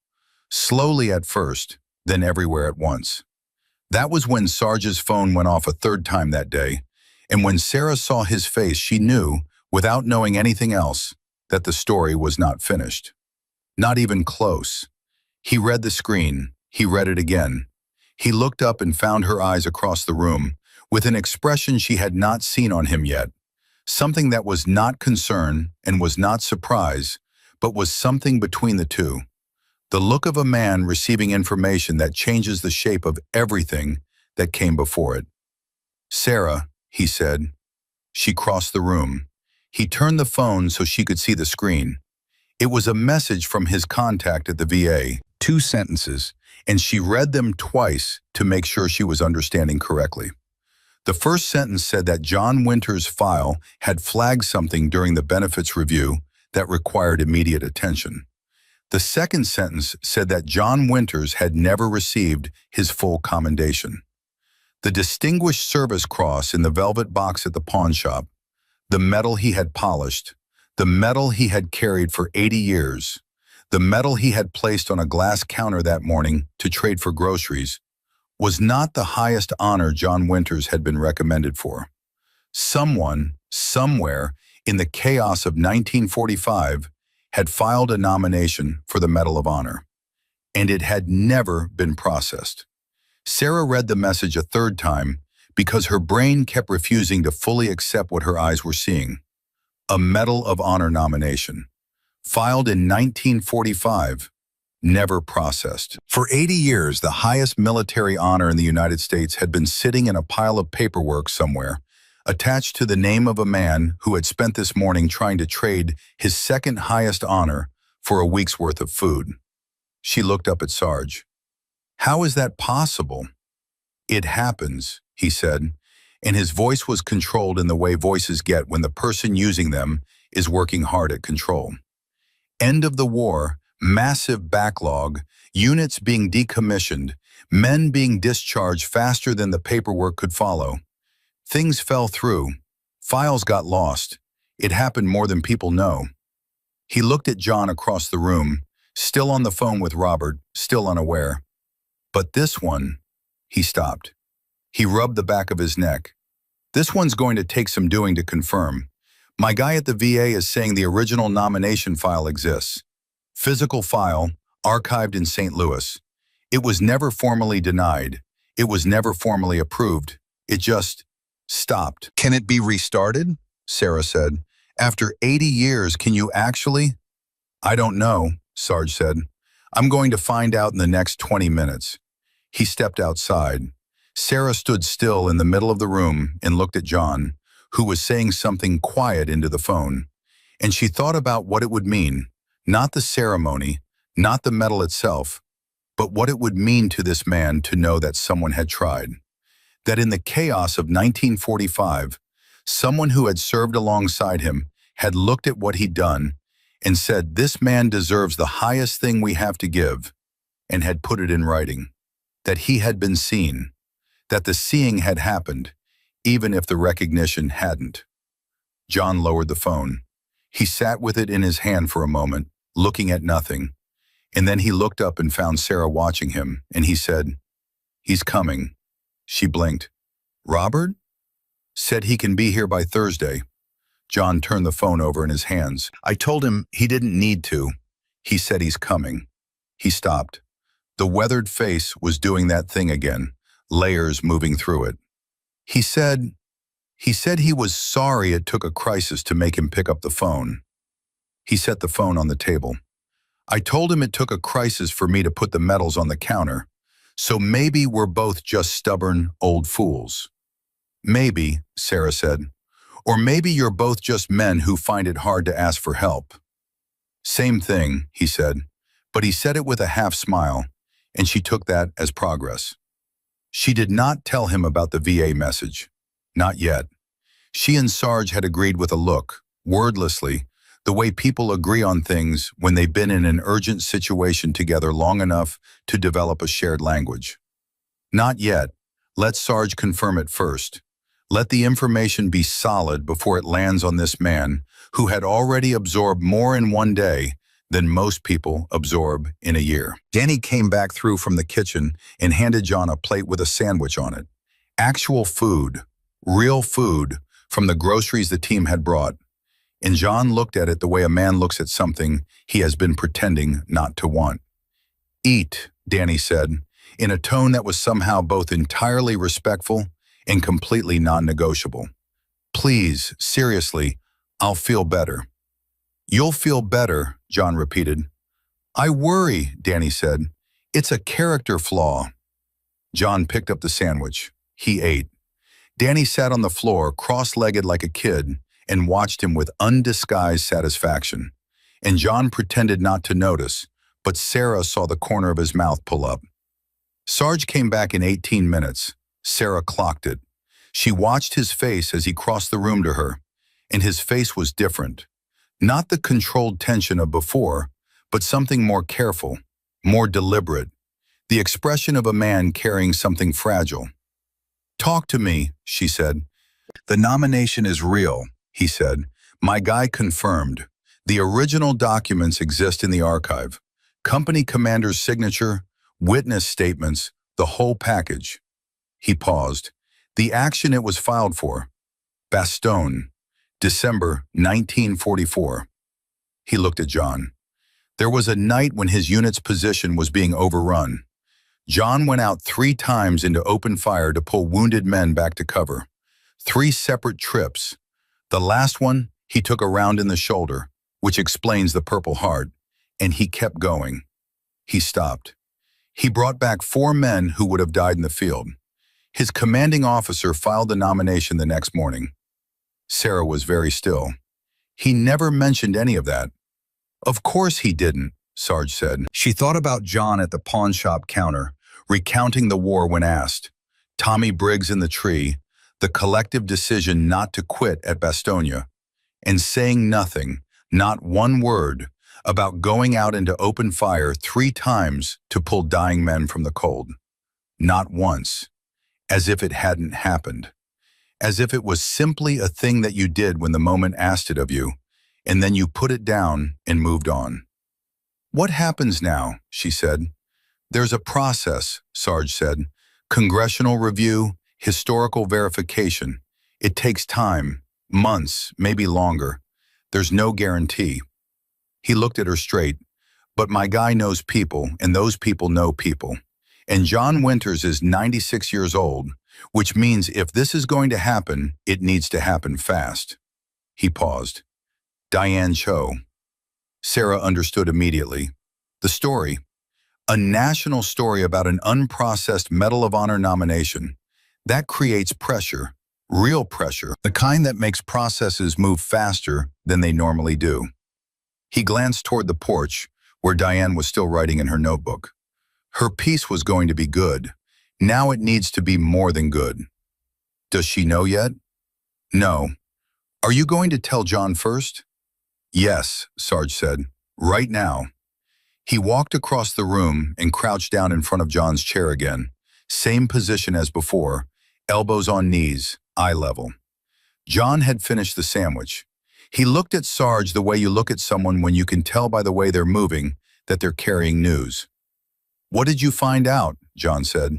Slowly at first, then everywhere at once. That was when Sarge's phone went off a third time that day, and when Sarah saw his face, she knew, without knowing anything else, that the story was not finished. Not even close. He read the screen. He read it again. He looked up and found her eyes across the room, with an expression she had not seen on him yet. Something that was not concern and was not surprise, but was something between the two. The look of a man receiving information that changes the shape of everything that came before it. "Sarah," he said. She crossed the room. He turned the phone so she could see the screen. It was a message from his contact at the VA, 2 sentences, and she read them twice to make sure she was understanding correctly. The first sentence said that John Winters' file had flagged something during the benefits review that required immediate attention. The second sentence said that John Winters had never received his full commendation. The Distinguished Service Cross in the velvet box at the pawn shop, the medal he had polished, the medal he had carried for 80 years, the medal he had placed on a glass counter that morning to trade for groceries, was not the highest honor John Winters had been recommended for. Someone, somewhere, in the chaos of 1945, had filed a nomination for the Medal of Honor, and it had never been processed. Sarah read the message a third time because her brain kept refusing to fully accept what her eyes were seeing. A Medal of Honor nomination, filed in 1945, never processed. For 80 years, the highest military honor in the United States had been sitting in a pile of paperwork somewhere, attached to the name of a man who had spent this morning trying to trade his second highest honor for a week's worth of food. She looked up at Sarge. "How is that possible?" "It happens," he said, and his voice was controlled in the way voices get when the person using them is working hard at control. End of the war, massive backlog, units being decommissioned, men being discharged faster than the paperwork could follow. Things fell through. Files got lost. It happened more than people know. He looked at John across the room, still on the phone with Robert, still unaware. "But this one," he stopped. He rubbed the back of his neck. "This one's going to take some doing to confirm. My guy at the VA is saying the original nomination file exists. Physical file, archived in St. Louis. It was never formally denied. It was never formally approved. It just stopped." "Can it be restarted?" Sarah said. "After 80 years, can you actually?" "I don't know," Sarge said. "I'm going to find out in the next 20 minutes. He stepped outside. Sarah stood still in the middle of the room and looked at John, who was saying something quiet into the phone. And she thought about what it would mean, not the ceremony, not the medal itself, but what it would mean to this man to know that someone had tried. That in the chaos of 1945, someone who had served alongside him had looked at what he'd done and said, "This man deserves the highest thing we have to give," and had put it in writing. That he had been seen, that the seeing had happened, even if the recognition hadn't. John lowered the phone. He sat with it in his hand for a moment, looking at nothing, and then he looked up and found Sarah watching him, and he said, "He's coming." She blinked. "Robert?" "Said he can be here by Thursday." John turned the phone over in his hands. "I told him he didn't need to. He said he's coming." He stopped. The weathered face was doing that thing again, layers moving through it. He said, He said he was sorry it took a crisis to make him pick up the phone. He set the phone on the table. I told him it took a crisis for me to put the medals on the counter, so maybe we're both just stubborn old fools. Maybe, Sarah said, or maybe you're both just men who find it hard to ask for help. Same thing, he said, but he said it with a half smile, and she took that as progress. She did not tell him about the VA message. Not yet. She and Sarge had agreed with a look, wordlessly, the way people agree on things when they've been in an urgent situation together long enough to develop a shared language. Not yet. Let Sarge confirm it first. Let the information be solid before it lands on this man who had already absorbed more in one day than most people absorb in a year. Danny came back through from the kitchen and handed John a plate with a sandwich on it. Actual food, real food, from the groceries the team had brought. And John looked at it the way a man looks at something he has been pretending not to want. Eat, Danny said, in a tone that was somehow both entirely respectful and completely non-negotiable. Please, seriously, I'll feel better. You'll feel better, John repeated. I worry, Danny said. It's a character flaw. John picked up the sandwich. He ate. Danny sat on the floor, cross-legged like a kid, and watched him with undisguised satisfaction. And John pretended not to notice, but Sarah saw the corner of his mouth pull up. Sarge came back in 18 minutes. Sarah clocked it. She watched his face as he crossed the room to her, and his face was different. Not the controlled tension of before, but something more careful, more deliberate. The expression of a man carrying something fragile. Talk to me, she said. The nomination is real, he said. My guy confirmed. The original documents exist in the archive. Company commander's signature, witness statements, the whole package. He paused. The action it was filed for. Bastogne, December 1944. He looked at John. There was a night when his unit's position was being overrun. John went out 3 times into open fire to pull wounded men back to cover. 3 separate trips. The last one, he took a round in the shoulder, which explains the Purple Heart, and he kept going. He stopped. He brought back 4 men who would have died in the field. His commanding officer filed the nomination the next morning. Sarah was very still. He never mentioned any of that. Of course he didn't, Sarge said. She thought about John at the pawn shop counter, recounting the war when asked. Tommy Briggs in the tree, the collective decision not to quit at Bastogne, and saying nothing, not one word, about going out into open fire 3 times to pull dying men from the cold. Not once. As if it hadn't happened. As if it was simply a thing that you did when the moment asked it of you, and then you put it down and moved on. What happens now? She said. There's a process, Sarge said. Congressional review, historical verification. It takes time, months, maybe longer. There's no guarantee. He looked at her straight. But my guy knows people, and those people know people. And John Winters is 96 years old, which means if this is going to happen, it needs to happen fast. He paused. Diane Cho. Sarah understood immediately. The story. A national story about an unprocessed Medal of Honor nomination. That creates pressure, real pressure, the kind that makes processes move faster than they normally do. He glanced toward the porch, where Diane was still writing in her notebook. Her piece was going to be good. Now it needs to be more than good. Does she know yet? No. Are you going to tell John first? Yes, Sarge said. Right now. He walked across the room and crouched down in front of John's chair again. Same position as before, elbows on knees, eye level. John had finished the sandwich. He looked at Sarge the way you look at someone when you can tell by the way they're moving that they're carrying news. What did you find out? John said.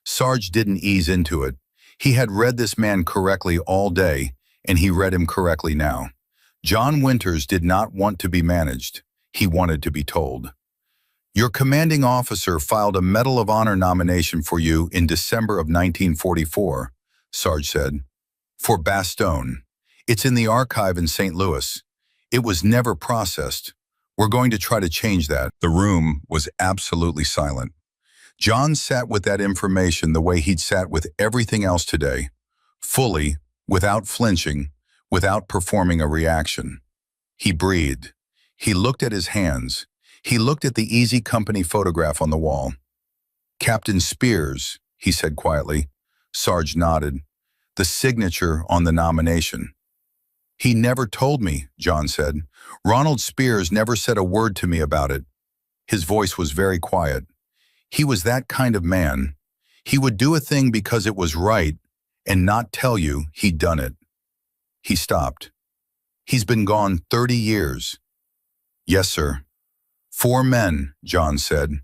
Sarge didn't ease into it. He had read this man correctly all day, and he read him correctly now. John Winters did not want to be managed. He wanted to be told. Your commanding officer filed a Medal of Honor nomination for you in December of 1944, Sarge said. For Bastogne. It's in the archive in St. Louis. It was never processed. We're going to try to change that." The room was absolutely silent. John sat with that information the way he'd sat with everything else today, fully, without flinching, without performing a reaction. He breathed. He looked at his hands. He looked at the Easy Company photograph on the wall. "Captain Spears," he said quietly. Sarge nodded. "The signature on the nomination." "He never told me," John said. "Ronald Spears never said a word to me about it." His voice was very quiet. He was that kind of man. He would do a thing because it was right and not tell you he'd done it. He stopped. "He's been gone 30 years. "Yes, sir." 4 men, John said.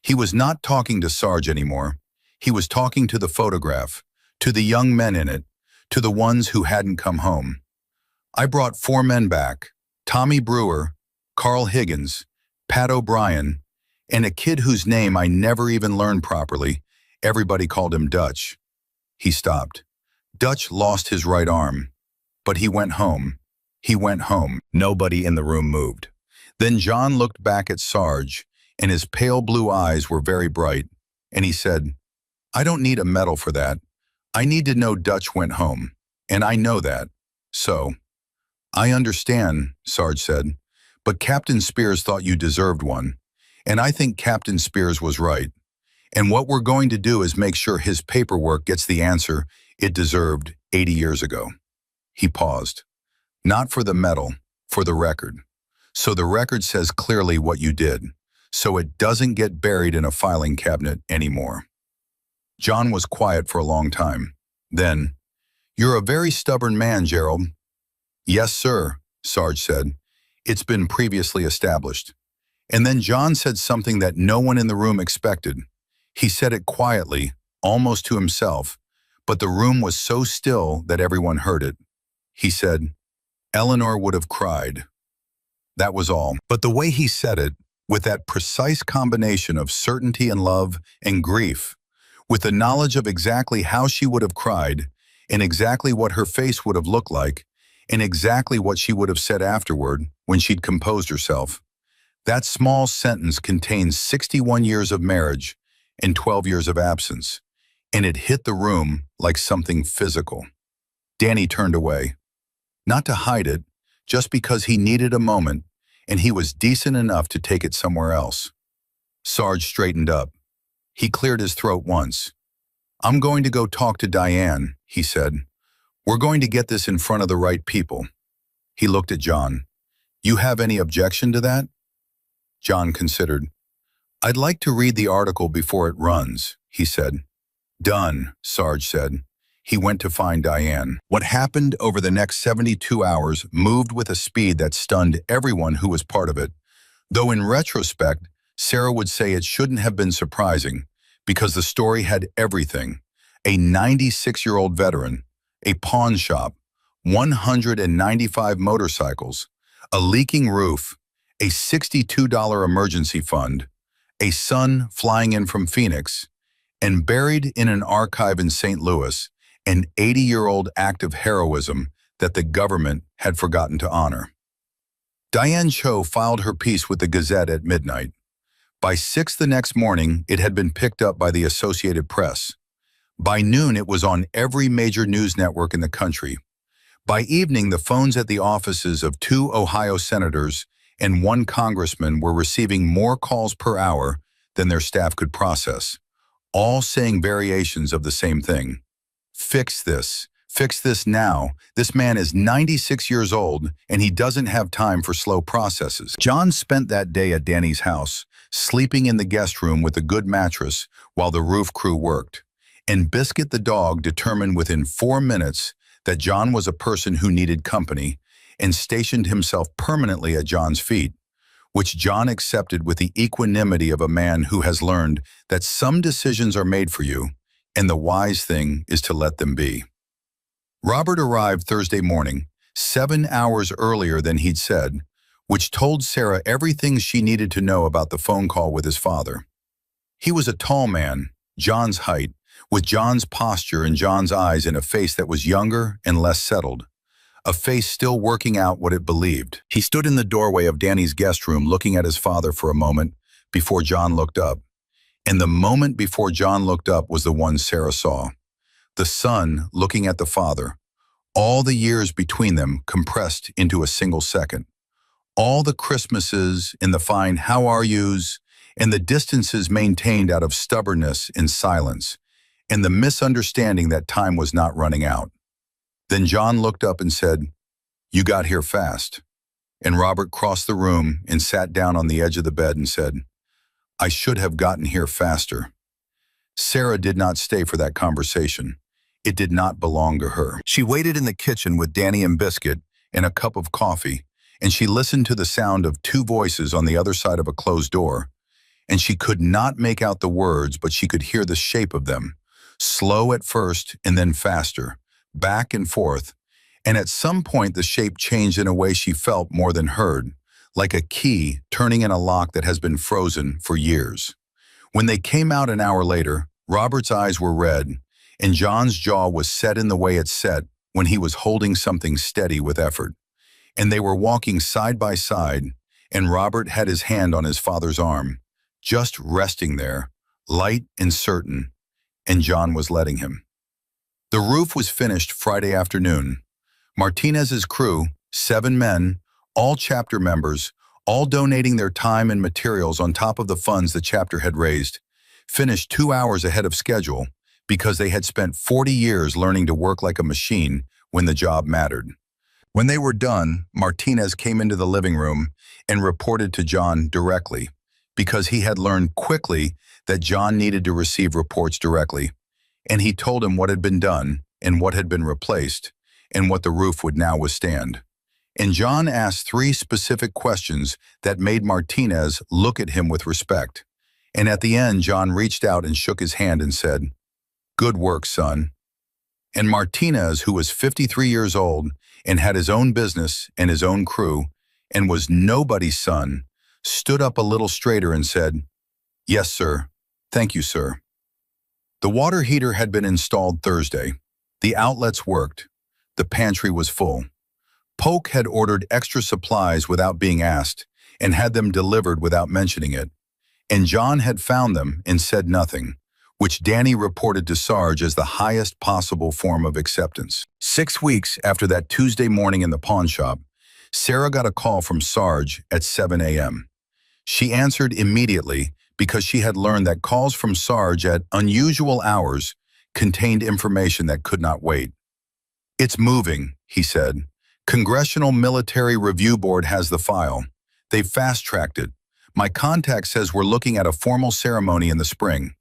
He was not talking to Sarge anymore. He was talking to the photograph, to the young men in it, to the ones who hadn't come home. "I brought 4 men back, Tommy Brewer, Carl Higgins, Pat O'Brien, and a kid whose name I never even learned properly. Everybody called him Dutch." He stopped. "Dutch lost his right arm, but he went home. He went home." Nobody in the room moved. Then John looked back at Sarge, and his pale blue eyes were very bright, and he said, "I don't need a medal for that. I need to know Dutch went home, and I know that. So." "I understand," Sarge said, "but Captain Spears thought you deserved one, and I think Captain Spears was right. And what we're going to do is make sure his paperwork gets the answer it deserved 80 years ago." He paused. "Not for the medal, for the record. So the record says clearly what you did, so it doesn't get buried in a filing cabinet anymore." John was quiet for a long time. Then, "You're a very stubborn man, Gerald." "Yes, sir," Sarge said. "It's been previously established." And then John said something that no one in the room expected. He said it quietly, almost to himself, but the room was so still that everyone heard it. He said, "Eleanor would have cried." That was all. But the way he said it, with that precise combination of certainty and love and grief, with the knowledge of exactly how she would have cried, and exactly what her face would have looked like, and exactly what she would have said afterward when she'd composed herself. That small sentence contains 61 years of marriage and 12 years of absence, and it hit the room like something physical. Danny turned away. Not to hide it, just because he needed a moment, and he was decent enough to take it somewhere else. Sarge straightened up. He cleared his throat once. "I'm going to go talk to Diane," he said. "We're going to get this in front of the right people." He looked at John. "You have any objection to that?" John considered. "I'd like to read the article before it runs," he said. "Done," Sarge said. He went to find Diane. What happened over the next 72 hours moved with a speed that stunned everyone who was part of it, though in retrospect, Sarah would say it shouldn't have been surprising, because the story had everything: a 96-year-old veteran, a pawn shop, 195 motorcycles, a leaking roof, a $62 emergency fund, a son flying in from Phoenix, and buried in an archive in St. Louis, an 80-year-old act of heroism that the government had forgotten to honor. Diane Cho filed her piece with the Gazette at midnight. By 6 the next morning, it had been picked up by the Associated Press. By noon, it was on every major news network in the country. By evening, the phones at the offices of 2 Ohio senators and 1 congressman were receiving more calls per hour than their staff could process, all saying variations of the same thing. "Fix this. Fix this now. This man is 96 years old, and he doesn't have time for slow processes." John spent that day at Danny's house, sleeping in the guest room with a good mattress while the roof crew worked. And Biscuit the dog determined within 4 minutes that John was a person who needed company, and stationed himself permanently at John's feet, which John accepted with the equanimity of a man who has learned that some decisions are made for you, and the wise thing is to let them be. Robert arrived Thursday morning, 7 hours earlier than he'd said, which told Sarah everything she needed to know about the phone call with his father. He was a tall man, John's height, with John's posture and John's eyes in a face that was younger and less settled, a face still working out what it believed. He stood in the doorway of Danny's guest room looking at his father for a moment before John looked up. And the moment before John looked up was the one Sarah saw. The son looking at the father, all the years between them compressed into a single second. All the Christmases and the fine how are yous and the distances maintained out of stubbornness and silence, and the misunderstanding that time was not running out. Then John looked up and said, "You got here fast." And Robert crossed the room and sat down on the edge of the bed and said, "I should have gotten here faster." Sarah did not stay for that conversation. It did not belong to her. She waited in the kitchen with Danny and Biscuit and a cup of coffee, and she listened to the sound of two voices on the other side of a closed door. And she could not make out the words, but she could hear the shape of them, slow at first and then faster, back and forth. And at some point the shape changed in a way she felt more than heard, like a key turning in a lock that has been frozen for years. When they came out an hour later, Robert's eyes were red, and John's jaw was set in the way it set when he was holding something steady with effort. And they were walking side by side, and Robert had his hand on his father's arm, just resting there, light and certain, and John was letting him. The roof was finished Friday afternoon. Martinez's crew, 7 men, all chapter members, all donating their time and materials on top of the funds the chapter had raised, finished 2 hours ahead of schedule because they had spent 40 years learning to work like a machine when the job mattered. When they were done, Martinez came into the living room and reported to John directly, because he had learned quickly that John needed to receive reports directly, and he told him what had been done and what had been replaced and what the roof would now withstand. And John asked 3 specific questions that made Martinez look at him with respect. And at the end, John reached out and shook his hand and said, "Good work, son." And Martinez, who was 53 years old and had his own business and his own crew and was nobody's son, stood up a little straighter and said, "Yes, sir. Thank you, sir." The water heater had been installed Thursday. The outlets worked. The pantry was full. Polk had ordered extra supplies without being asked and had them delivered without mentioning it. And John had found them and said nothing, which Danny reported to Sarge as the highest possible form of acceptance. 6 weeks after that Tuesday morning in the pawn shop, Sarah got a call from Sarge at 7 a.m. She answered immediately because she had learned that calls from Sarge at unusual hours contained information that could not wait. "It's moving," he said. "Congressional Military Review Board has the file. They fast-tracked it. My contact says we're looking at a formal ceremony in the spring."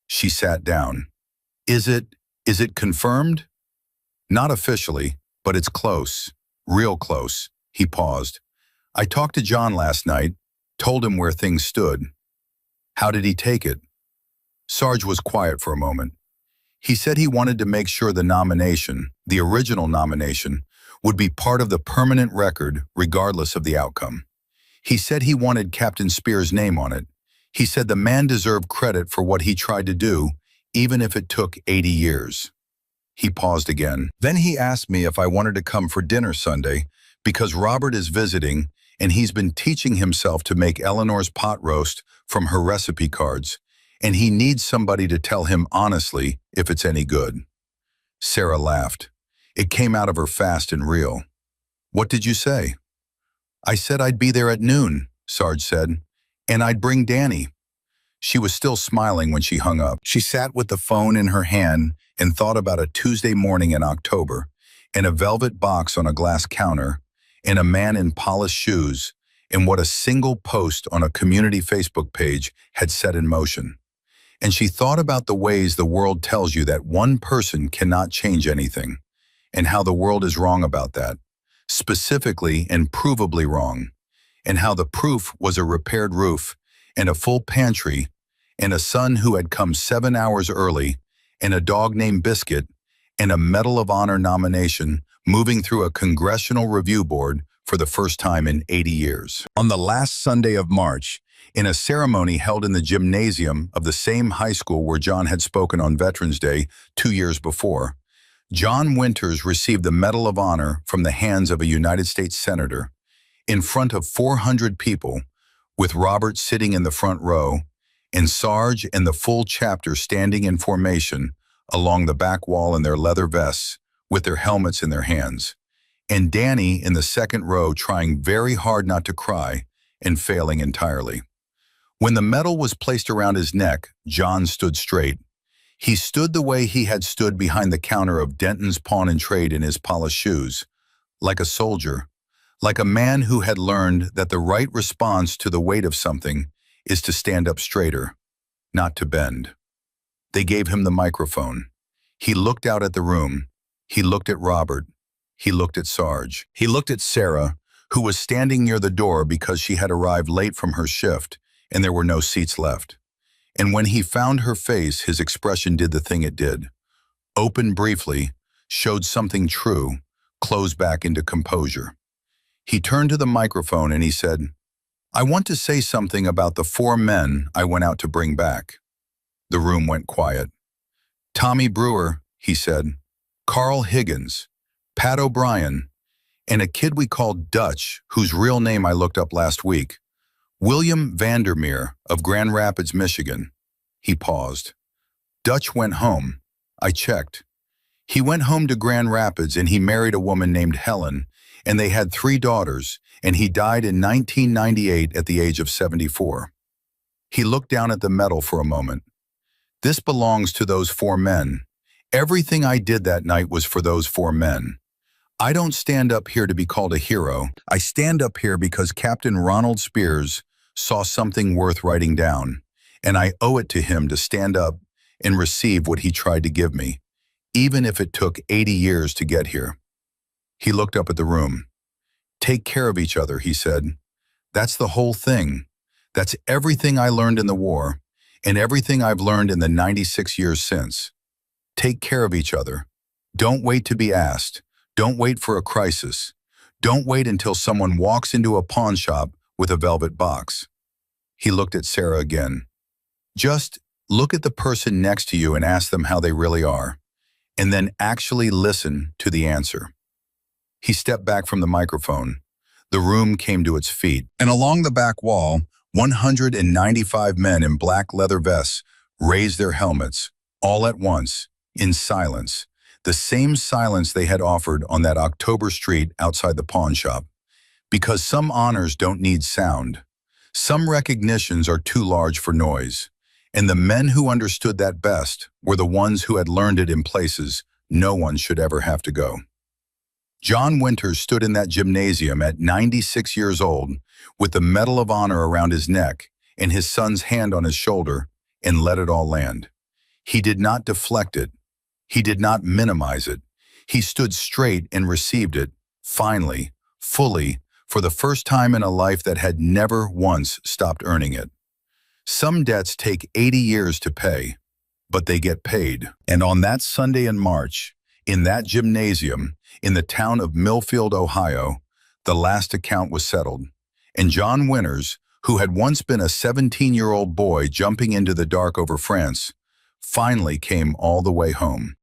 She sat down. Is it confirmed?" "Not officially, but it's close. Real close." He paused. "I talked to John last night, told him where things stood." "How did he take it?" Sarge was quiet for a moment. "He said he wanted to make sure the nomination, the original nomination, would be part of the permanent record regardless of the outcome. He said he wanted Captain Spear's name on it. He said the man deserved credit for what he tried to do, even if it took 80 years. He paused again. "Then he asked me if I wanted to come for dinner Sunday, because Robert is visiting and he's been teaching himself to make Eleanor's pot roast from her recipe cards, and he needs somebody to tell him honestly if it's any good." Sarah laughed. It came out of her fast and real. "What did you say?" "I said I'd be there at noon," Sarge said, "and I'd bring Danny." She was still smiling when she hung up. She sat with the phone in her hand and thought about a Tuesday morning in October, and a velvet box on a glass counter, and a man in polished shoes, and what a single post on a community Facebook page had set in motion. And she thought about the ways the world tells you that one person cannot change anything, and how the world is wrong about that, specifically and provably wrong, and how the proof was a repaired roof, and a full pantry, and a son who had come 7 hours early, and a dog named Biscuit, and a Medal of Honor nomination moving through a Congressional Review Board for the first time in 80 years. On the last Sunday of March, in a ceremony held in the gymnasium of the same high school where John had spoken on Veterans Day 2 years before. John Winters received the Medal of Honor from the hands of a United States Senator in front of 400 people, with Robert sitting in the front row and Sarge and the full chapter standing in formation along the back wall in their leather vests with their helmets in their hands, and Danny in the second row trying very hard not to cry and failing entirely. When the medal was placed around his neck, John stood straight. He stood the way he had stood behind the counter of Denton's Pawn and Trade in his polished shoes, like a soldier, like a man who had learned that the right response to the weight of something is to stand up straighter, not to bend. They gave him the microphone. He looked out at the room. He looked at Robert. He looked at Sarge. He looked at Sarah, who was standing near the door because she had arrived late from her shift and there were no seats left. And when he found her face, his expression did the thing it did. Opened briefly, showed something true, closed back into composure. He turned to the microphone and he said, "I want to say something about the 4 men I went out to bring back." The room went quiet. "Tommy Brewer," he said, "Carl Higgins, Pat O'Brien, and a kid we called Dutch, whose real name I looked up last week. William Vandermeer of Grand Rapids, Michigan." He paused. "Dutch went home. I checked. He went home to Grand Rapids and he married a woman named Helen, and they had 3 daughters, and he died in 1998 at the age of 74. He looked down at the medal for a moment. "This belongs to those 4 men. Everything I did that night was for those 4 men. I don't stand up here to be called a hero. I stand up here because Captain Ronald Spears saw something worth writing down, and I owe it to him to stand up and receive what he tried to give me, even if it took 80 years to get here." He looked up at the room. "Take care of each other," he said. "That's the whole thing. That's everything I learned in the war, and everything I've learned in the 96 years since. Take care of each other. Don't wait to be asked. Don't wait for a crisis. Don't wait until someone walks into a pawn shop with a velvet box." He looked at Sarah again. "Just look at the person next to you and ask them how they really are, and then actually listen to the answer." He stepped back from the microphone. The room came to its feet, and along the back wall, 195 men in black leather vests raised their helmets, all at once, in silence, the same silence they had offered on that October street outside the pawn shop. Because some honors don't need sound. Some recognitions are too large for noise. And the men who understood that best were the ones who had learned it in places no one should ever have to go. John Winters stood in that gymnasium at 96 years old with the Medal of Honor around his neck and his son's hand on his shoulder, and let it all land. He did not deflect it. He did not minimize it. He stood straight and received it, finally, fully, for the first time in a life that had never once stopped earning it. Some debts take 80 years to pay, but they get paid. And on that Sunday in March, in that gymnasium, in the town of Millfield, Ohio, the last account was settled, and John Winters, who had once been a 17-year-old boy jumping into the dark over France, finally came all the way home.